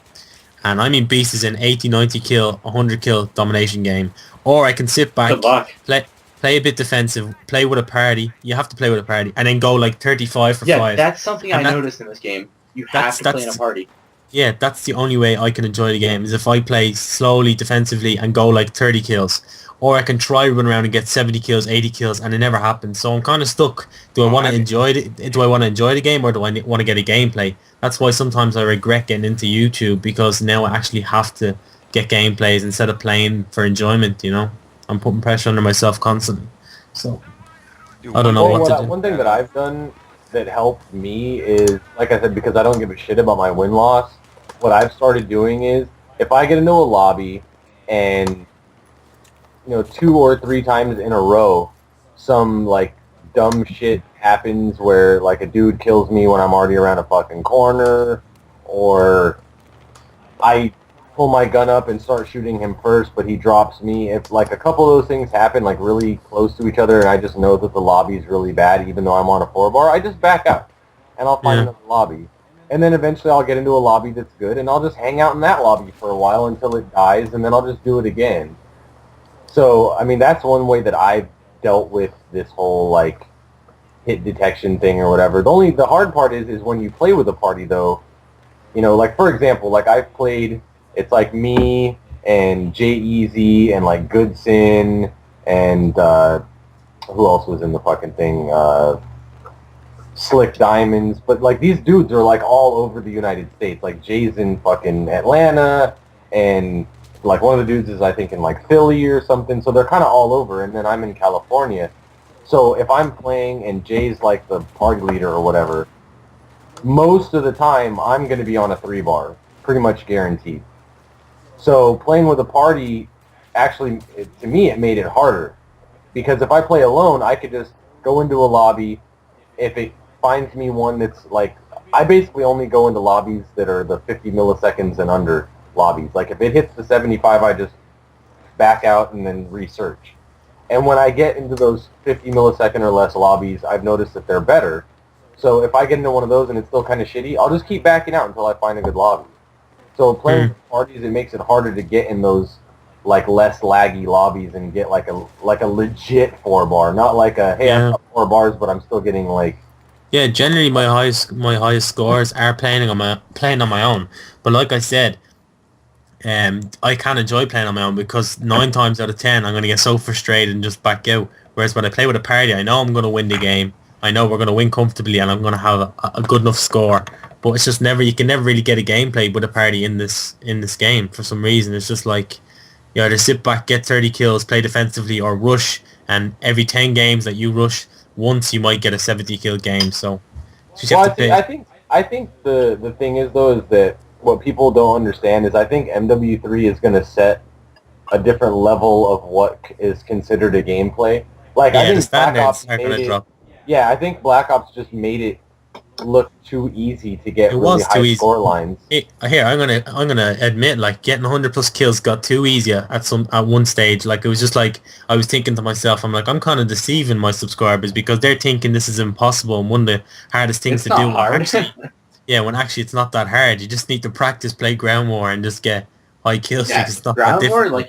And I mean beast is an 80, 90 kill, 100 kill domination game. Or I can sit back, Good luck. play a bit defensive, play with a party. You have to play with a party. And then go like 35 for Yeah, 5. that's something And I noticed in this game. You have to play in a party. Yeah, that's the only way I can enjoy the game, is if I play slowly, defensively, and go like 30 kills. Or I can try run around and get 70 kills, 80 kills, and it never happens. So I'm kind of stuck. Do I want to enjoy it? Do I want to enjoy the game, or do I want to get a gameplay? That's why sometimes I regret getting into YouTube, because now I actually have to get gameplays instead of playing for enjoyment, you know? I'm putting pressure under myself constantly. So, I don't know what to do. One thing that I've done that helped me is, like I said, because I don't give a shit about my win-loss, what I've started doing is, if I get into a lobby and, 2 or 3 times in a row, some, like, dumb shit happens where, like, a dude kills me when I'm already around a fucking corner, or I pull my gun up and start shooting him first, but he drops me. If, like, a couple of those things happen, like, really close to each other, and I just know that the lobby is really bad, even though I'm on a 4-bar, I just back up, and I'll find another lobby. And then eventually I'll get into a lobby that's good, and I'll just hang out in that lobby for a while until it dies, and then I'll just do it again. So, I mean, that's one way that I've dealt with this whole, like, hit detection thing or whatever. The hard part is when you play with a party, though, like, for example, like, I've played, it's like me and J-Eazy and, like, Goodson and, who else was in the fucking thing? Slick Diamonds. But, like, these dudes are, like, all over the United States. Like, Jay's in fucking Atlanta, and, like, one of the dudes is, I think, in, like, Philly or something. So they're kind of all over, and then I'm in California. So if I'm playing and Jay's, like, the party leader or whatever, most of the time I'm going to be on a 3-bar. Pretty much guaranteed. So playing with a party, actually, to me, it made it harder. Because if I play alone, I could just go into a lobby. If it finds me one that's, like, I basically only go into lobbies that are the 50 milliseconds and under lobbies. Like, if it hits the 75, I just back out and then research. And when I get into those 50 millisecond or less lobbies, I've noticed that they're better. So if I get into one of those and it's still kind of shitty, I'll just keep backing out until I find a good lobby. So playing with parties, it makes it harder to get in those like less laggy lobbies and get like a legit 4-bar, not like a hey I've got 4 bars but I'm still getting like. Yeah, generally my highest scores are playing on my own. But like I said, I can't enjoy playing on my own because 9 times out of 10 I'm gonna get so frustrated and just back out. Whereas when I play with a party, I know I'm gonna win the game. I know we're gonna win comfortably, and I'm gonna have a good enough score. But it's just you can never really get a gameplay with a party in this game for some reason. It's just like you either sit back, get 30 kills, play defensively, or rush. And every 10 games that you rush once, you might get a 70 kill game. So you just have to pick. I think the thing is though is that what people don't understand is I think MW3 is going to set a different level of what is considered a gameplay. Like I think the standards are going to drop. Yeah, I think Black Ops just made it look too easy to get really high score lines. Here, I'm gonna admit, like getting 100 plus kills got too easy at one stage. Like it was just like I was thinking to myself, I'm like, I'm kind of deceiving my subscribers because they're thinking this is impossible and one of the hardest things to do. Actually, when actually it's not that hard. You just need to practice, play Ground War, and just get high kills. Yeah, it's not Ground that difficult. War,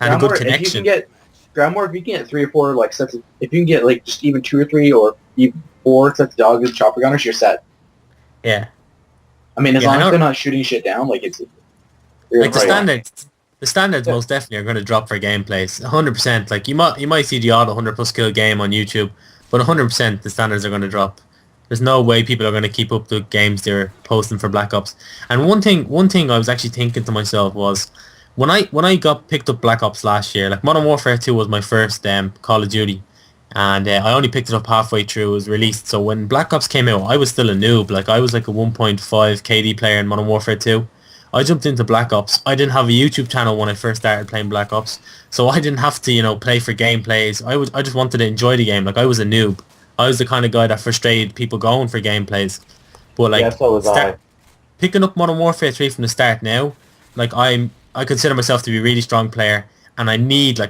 and a good connection. If you can get Ground War, if you can get 3 or 4 like sets, if you can get like just even 2 or 3 or even 4 sets of dogs and chopper gunners, you're set. Yeah. I mean, as long as they're not shooting shit down, like it's like the standards most definitely are going to drop for gameplays. 100%. Like you might see the odd 100 plus kill game on YouTube, but 100% the standards are going to drop. There's no way people are going to keep up the games they're posting for Black Ops. And one thing I was actually thinking to myself was when I got picked up Black Ops last year, like Modern Warfare 2 was my first Call of Duty. And I only picked it up halfway through it was released. So when Black Ops came out, I was still a noob. Like I was like a 1.5 KD player in Modern Warfare 2. I jumped into Black Ops. I didn't have a YouTube channel when I first started playing Black Ops, so I didn't have to play for gameplays. I just wanted to enjoy the game. Like I was a noob. I was the kind of guy that frustrated people going for gameplays. But like so was I. Picking up Modern Warfare 3 from the start now, like I consider myself to be a really strong player, and I need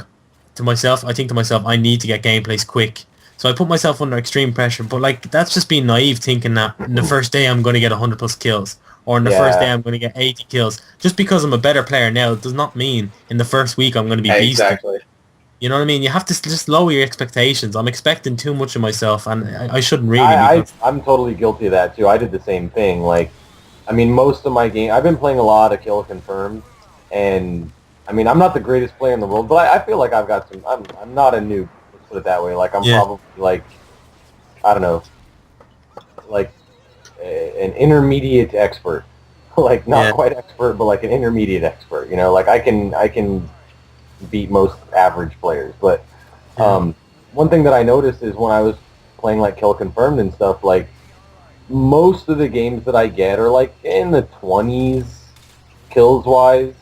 I think to myself, I need to get gameplays quick. So I put myself under extreme pressure, but like that's just being naive thinking that in the first day I'm going to get 100 plus kills, or in the first day I'm going to get 80 kills. Just because I'm a better player now does not mean in the first week I'm going to be beasting. Exactly. You know what I mean? You have to just lower your expectations. I'm expecting too much of myself, and I shouldn't really. I'm totally guilty of that too. I did the same thing. Like, I mean, most of my game, I've been playing a lot of Kill Confirmed, and I mean, I'm not the greatest player in the world, but I feel like I've got some. I'm not a noob. Let's put it that way. Like I'm probably like, I don't know, like an intermediate expert. Like not quite expert, but like an intermediate expert. Like I can beat most average players. But one thing that I noticed is when I was playing like Kill Confirmed and stuff, like most of the games that I get are like in the 20s kills wise.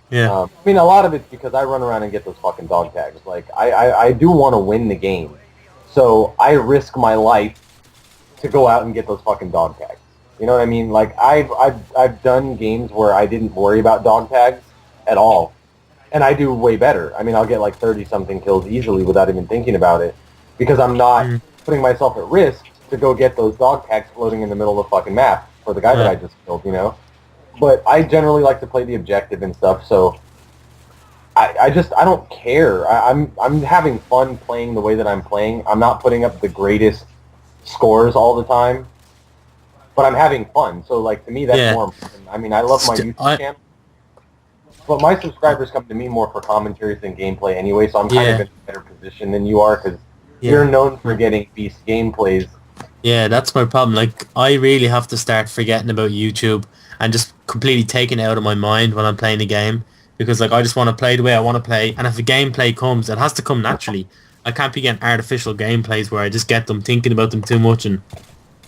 Yeah. I mean, a lot of it's because I run around and get those fucking dog tags. Like, I do want to win the game. So I risk my life to go out and get those fucking dog tags. You know what I mean? Like, I've done games where I didn't worry about dog tags at all. And I do way better. I mean, I'll get like 30-something kills easily without even thinking about it. Because I'm not putting myself at risk to go get those dog tags floating in the middle of the fucking map for the guy that I just killed, But I generally like to play the objective and stuff, so I don't care. I'm having fun playing the way that I'm playing. I'm not putting up the greatest scores all the time, but I'm having fun. So like to me, that's more important. I mean, I love my YouTube channel, but my subscribers come to me more for commentaries than gameplay anyway. So I'm kind of in a better position than you are because you're known for getting beast gameplays. Yeah, that's my problem. Like I really have to start forgetting about YouTube and just completely taking it out of my mind when I'm playing a game, because like I just want to play the way I want to play, and if a gameplay comes, it has to come naturally. I can't be getting artificial gameplays where I just get them thinking about them too much, and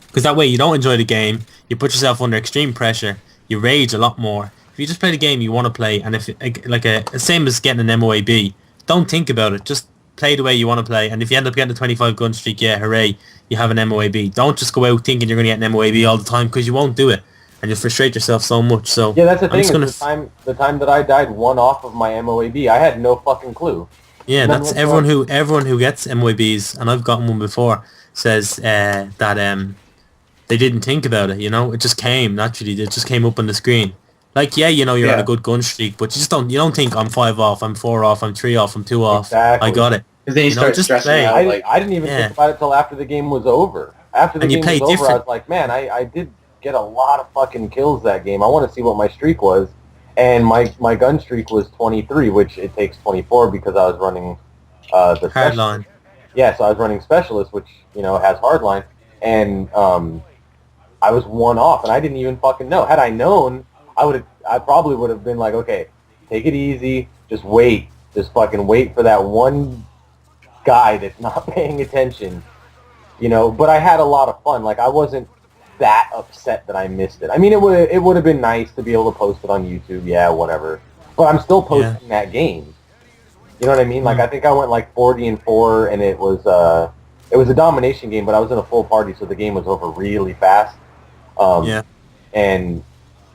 because that way you don't enjoy the game, you put yourself under extreme pressure, you rage a lot more. If you just play the game you want to play, and if same as getting an MOAB, don't think about it, just play the way you want to play, and if you end up getting a 25 gun streak, hooray, you have an MOAB. Don't just go out thinking you're going to get an MOAB all the time, because you won't do it. And you frustrate yourself so much. So yeah, that's the thing. The time that I died one off of my MOAB, I had no fucking clue. Yeah, that's everyone who gets MOABs, and I've gotten one before, says that they didn't think about it. It just came naturally. It just came up on the screen. Like, yeah, you know, you're on Yeah. a good gun streak, but you don't think I'm 5 off, I'm 4 off, I'm 3 off, I'm 2 off. Exactly. I got it. Because then you You know, start just stressing play. out. Like, I didn't even Yeah. think about it till after the game was over. After the And you game play was over, I different. was like, man, I did get a lot of fucking kills that game. I want to see what my streak was. And my gun streak was 23, which it takes 24 because I was running the specialist. Hardline. Yeah, so I was running specialist, which, you know, has hardline. And I was 1 off, and I didn't even fucking know. Had I known, I probably would have been like, okay, take it easy, just wait. Just fucking wait for that one guy that's not paying attention, you know. But I had a lot of fun. Like, I wasn't that upset that I missed it. I mean, it would have been nice to be able to post it on YouTube, yeah, whatever. But I'm still posting that game. You know what I mean? Like, I think I went like 40-4, and it was a domination game, but I was in a full party, so the game was over really fast. Yeah. And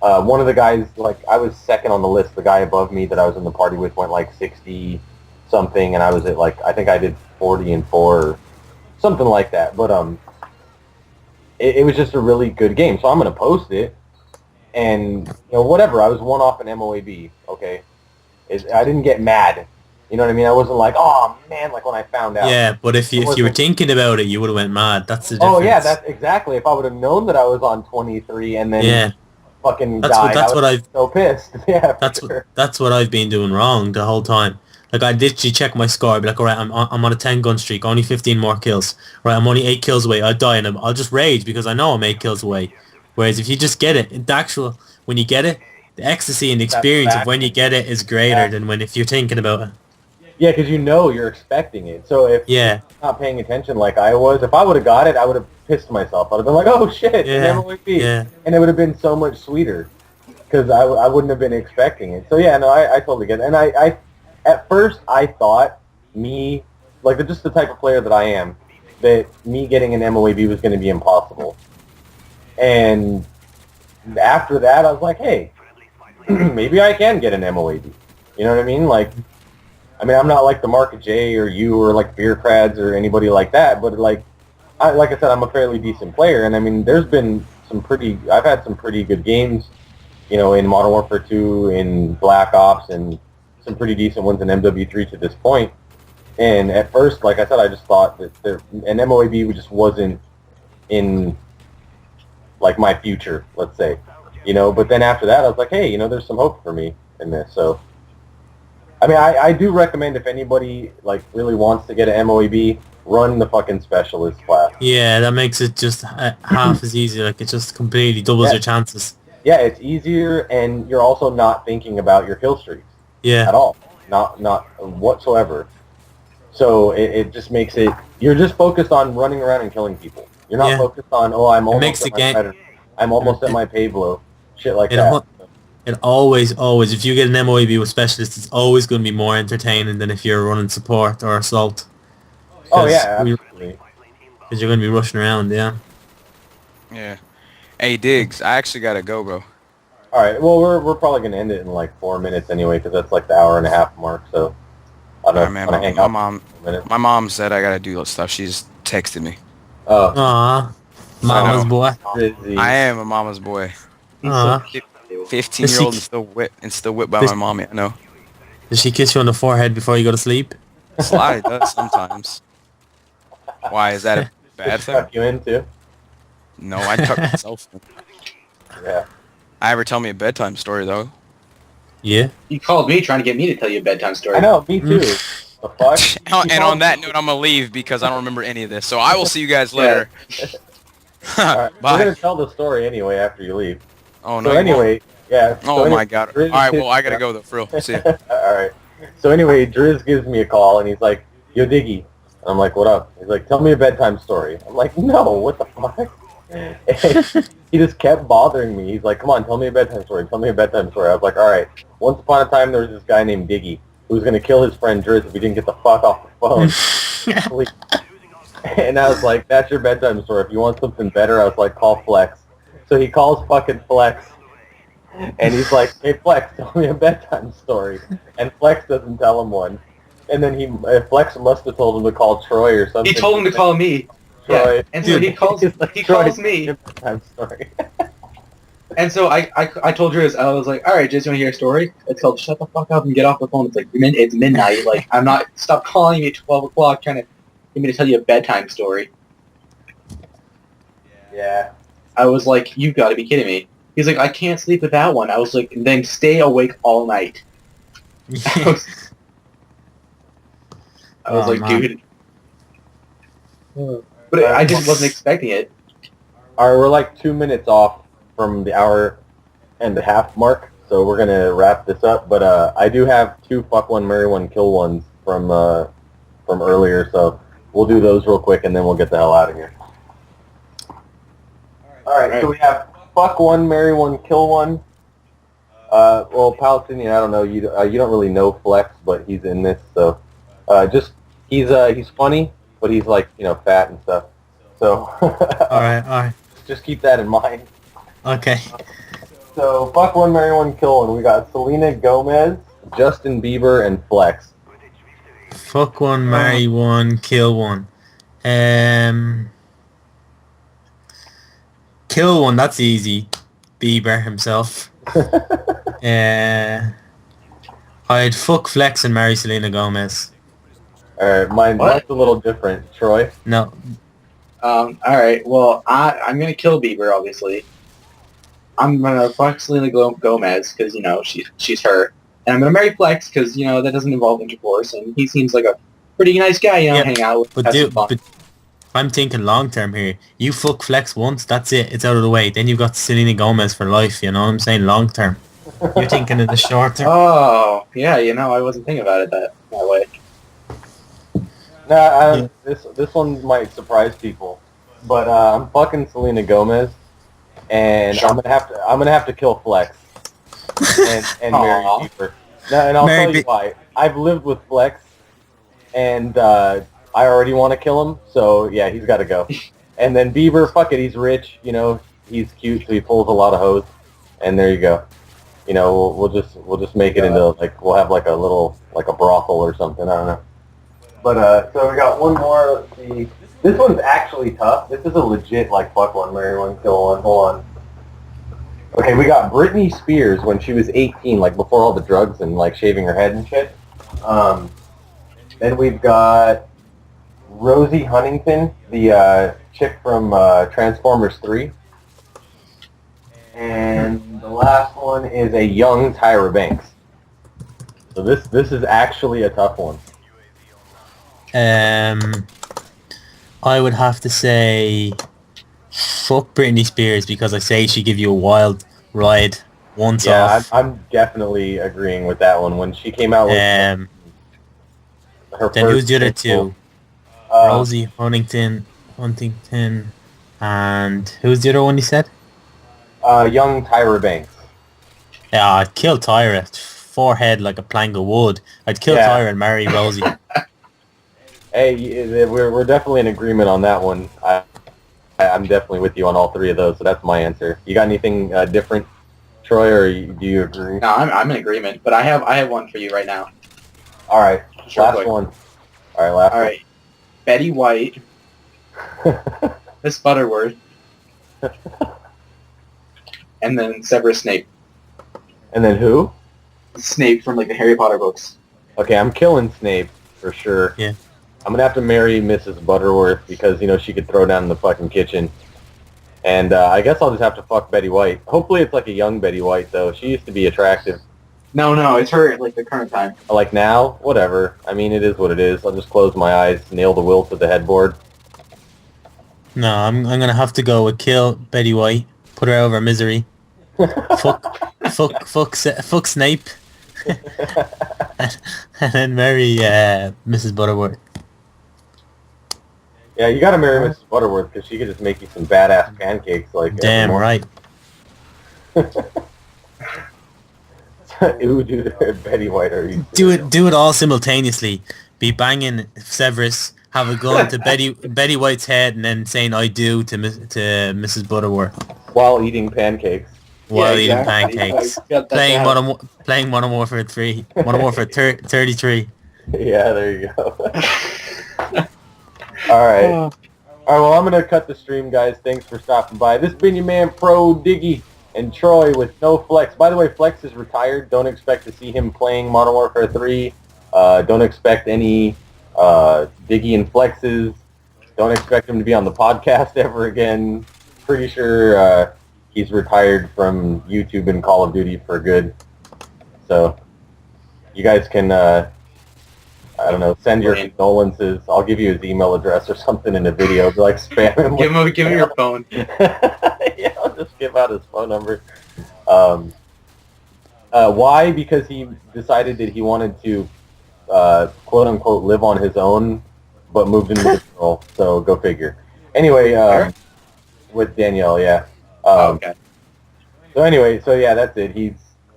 one of the guys, like, I was second on the list. The guy above me that I was in the party with went like 60 something, and I was at like, I think I did 40-4 or something like that. But it was just a really good game. So I'm gonna post it, and you know, whatever. I was 1 off an MOAB. Okay, I didn't get mad. You know what I mean? I wasn't like, oh man, like when I found out. Yeah, but if you were thinking about it, you would have went mad. That's the difference. Oh yeah, that's exactly. If I would have known that I was on 23 and then fucking died, that's what I've so pissed. Yeah, that's what I've been doing wrong the whole time. Like, I literally check my score, I'd be like, alright, I'm on a 10 gun streak, only 15 more kills. Right, I'm only 8 kills away, I'll die, and I'll just rage because I know I'm 8 kills away. Whereas if you just get it, when you get it, the ecstasy and the experience of when you get it is greater than if you're thinking about it. Yeah, because you know you're expecting it. So if Yeah. you're not paying attention like I was, if I would have got it, I would have pissed myself. I would have been like, oh shit, Yeah. an MOAB. Yeah. And it would have been so much sweeter because I wouldn't have been expecting it. So yeah, no, I totally get it. And I at first I thought me, like just the type of player that I am, that me getting an MOAB was going to be impossible. And after that, I was like, hey, maybe I can get an MOAB. You know what I mean? Like, I mean, I'm not like the Mark J or you or like Beer Crads or anybody like that, but like I said, I'm a fairly decent player, and I mean, there's been I've had some pretty good games, you know, in Modern Warfare 2, in Black Ops, and some pretty decent ones in MW3 to this point. And at first, like I said, I just thought that an MOAB just wasn't in like my future, let's say, you know. But then after that, I was like, hey, you know, there's some hope for me in this. So, I mean, I do recommend if anybody like really wants to get an MOAB, run the fucking specialist class. Yeah, that makes it just half as easy. Like, it just completely doubles your chances. Yeah, it's easier, and you're also not thinking about your kill streaks at all, not whatsoever. So it just makes it. You're just focused on running around and killing people. You're not focused on I'm almost at my Predator. I'm almost at my Pablo. Shit like that. It always, if you get an MOAB with specialist, it's always going to be more entertaining than if you're running support or assault. Oh yeah, absolutely. Because you're going to be rushing around, yeah. Yeah. Hey, Diggs, I actually got to go, bro. All right. Well, we're probably going to end it in like 4 minutes anyway, because that's like the hour and a half mark. So I don't know. Man, my mom said I got to do stuff. She just texted me. Oh. Aww. Mama's boy. I am a mama's boy. 15-year-old and still whipped by my mommy. I know. Does she kiss you on the forehead before you go to sleep? Sly does sometimes. Why, is that a bad thing? Tuck you in too? No, I tuck myself in. Yeah. I ever tell me a bedtime story though? Yeah. You called me trying to get me to tell you a bedtime story. I know, me too. The fuck? And on that note, I'm gonna leave because I don't remember any of this. So I will see you guys later. Right, Bye. we're gonna tell the story anyway after you leave. Oh no. So anyway, yeah. Oh so my god. All right. Well, I gotta go though. For real. See ya. All right. So anyway, Driz gives me a call and he's like, "Yo, Diggy." I'm like, "What up?" He's like, "Tell me a bedtime story." I'm like, "No, what the fuck?" And he just kept bothering me. He's like, "Come on, tell me a bedtime story. Tell me a bedtime story." I was like, "All right." Once upon a time, there was this guy named Diggy who was gonna kill his friend Driz if he didn't get the fuck off the phone. And I was like, "That's your bedtime story. If you want something better," I was like, "Call Flex." So he calls fucking Flex. And he's like, "Hey Flex, tell me a bedtime story." And Flex doesn't tell him one. And then Flex must have told him to call Troy or something. He told him to call me. Troy. Yeah. And so he calls like, he Troy, calls me. bedtime story. And so I told her, I was like, all right, just want to hear a story? It's called Shut the Fuck Up and Get Off the Phone. It's like, it's midnight. Like, I'm not, stop calling me at 12 o'clock trying to get me to tell you a bedtime story. Yeah. I was like, you got to be kidding me. He's like, I can't sleep with that one. I was like, then stay awake all night. I was like, man. dude. But I just wasn't expecting it. All right, we're like 2 minutes off from the hour and a half mark, so we're gonna wrap this up. But I do have 2 fuck one, marry one, kill ones from earlier, so we'll do those real quick, and then we'll get the hell out of here. All right, so we have fuck one, marry one, kill one. Well, Palestinian, I don't know. You don't really know Flex, but he's in this, so he's funny, but he's like fat and stuff. So all right. just keep that in mind. Okay. So fuck one, marry one, kill one. We got Selena Gomez, Justin Bieber, and Flex. Fuck one, marry one, kill one. Kill one, that's easy. Bieber himself. I'd fuck Flex and marry Selena Gomez. Alright, mine's a little different. Troy? No. Alright, well, I'm gonna kill Bieber, obviously. I'm gonna fuck Selena Gomez, because, she's her. And I'm gonna marry Flex, because, that doesn't involve intercourse, and he seems like a pretty nice guy, hang out with. But I'm thinking long term here. You fuck Flex once, that's it. It's out of the way. Then you've got Selena Gomez for life. You know what I'm saying? Long term. You're thinking of the short term. Oh, yeah. I wasn't thinking about it that way. Nah, this one might surprise people, but I'm fucking Selena Gomez, and Sure. I'm gonna have to kill Flex and marry Bieber. No, and I'll tell you why. I've lived with Flex, and I already want to kill him, so yeah, he's got to go. And then Bieber, fuck it, he's rich, he's cute, so he pulls a lot of hoes, and there you go. We'll just make it into we'll have like a brothel or something. I don't know. But so we got one more. Let's see. This one's actually tough. This is a legit fuck one, marry one, kill one. Hold on. Okay, we got Britney Spears when she was 18, before all the drugs and shaving her head and shit. Then we've got Rosie Huntington, the chick from Transformers 3. And the last one is a young Tyra Banks. So this is actually a tough one. I would have to say fuck Britney Spears because I say she give you a wild ride once off. Yeah, I'm definitely agreeing with that one. When she came out with her then who's the other two? Rosie Huntington, and who's the other one you said? Young Tyra Banks. Yeah, I'd kill Tyra. Forehead like a plank of wood. I'd kill Tyra and marry Rosie. Hey, we're definitely in agreement on that one. I'm definitely with you on all 3 of those, so that's my answer. You got anything different, Troy, or do you agree? No, I'm in agreement, but I have one for you right now. All right, Sure, last one. All right, last one. All right, Betty White, Miss Butterworth, and then Severus Snape. And then who? Snape from the Harry Potter books. Okay, I'm killing Snape for sure. Yeah. I'm gonna have to marry Mrs. Butterworth because she could throw down in the fucking kitchen. And I guess I'll just have to fuck Betty White. Hopefully it's a young Betty White though. She used to be attractive. No, it's her the current time. Now, whatever. I mean, it is what it is. I'll just close my eyes, nail the will to the headboard. No, I'm gonna have to go with kill Betty White, put her out of her misery. fuck Snape, and then marry Mrs. Butterworth. Yeah, you gotta marry Mrs. Butterworth because she could just make you some badass pancakes Damn right. Ooh, dude, Betty White, are you? Do it all simultaneously. Be banging Severus, have a gun to Betty White's head, and then saying "I do" to Mrs. Butterworth while eating pancakes. Eating pancakes. Playing Modern Warfare 3. Modern Warfare 33. Yeah, there you go. All right. All right, well, I'm going to cut the stream, guys. Thanks for stopping by. This has been your man, Pro Diggy. and Troy with no Flex. By the way, Flex is retired. Don't expect to see him playing Modern Warfare 3. Don't expect any Diggy and Flexes. Don't expect him to be on the podcast ever again. Pretty sure he's retired from YouTube and Call of Duty for good. So you guys can, I don't know, send your condolences. I'll give you his email address or something in a video. Like spam him. Give him your phone. Yeah, I'll just give out his phone number. Why? Because he decided that he wanted to, quote unquote, live on his own, but moved into the role. So go figure. Anyway, with Danielle, yeah. Okay. So anyway, so yeah, that's it. He's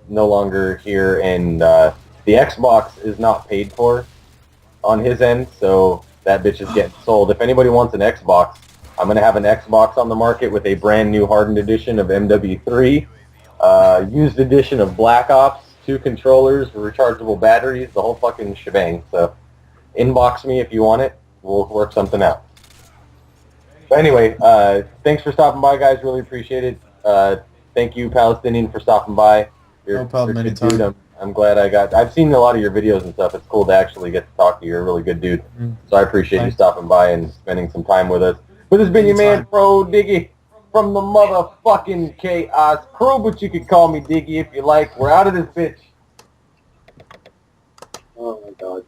no longer here, and the Xbox is not paid for on his end, so that bitch is getting sold. If anybody wants an Xbox, I'm going to have an Xbox on the market with a brand new hardened edition of MW3, used edition of Black Ops, 2 controllers, rechargeable batteries, the whole fucking shebang. So inbox me if you want it. We'll work something out. But anyway, thanks for stopping by, guys. Really appreciate it. Thank you, Palestinian, for stopping by. No problem, you're a good anytime. dude. I'm glad I've seen a lot of your videos and stuff. It's cool to actually get to talk to you. You're a really good dude. So I appreciate you Thanks. stopping by and spending some time with us. This has been your man, Anytime. Pro Diggy, from the motherfucking Chaos Crew, but you can call me Diggy if you like. We're out of this bitch. Oh my god.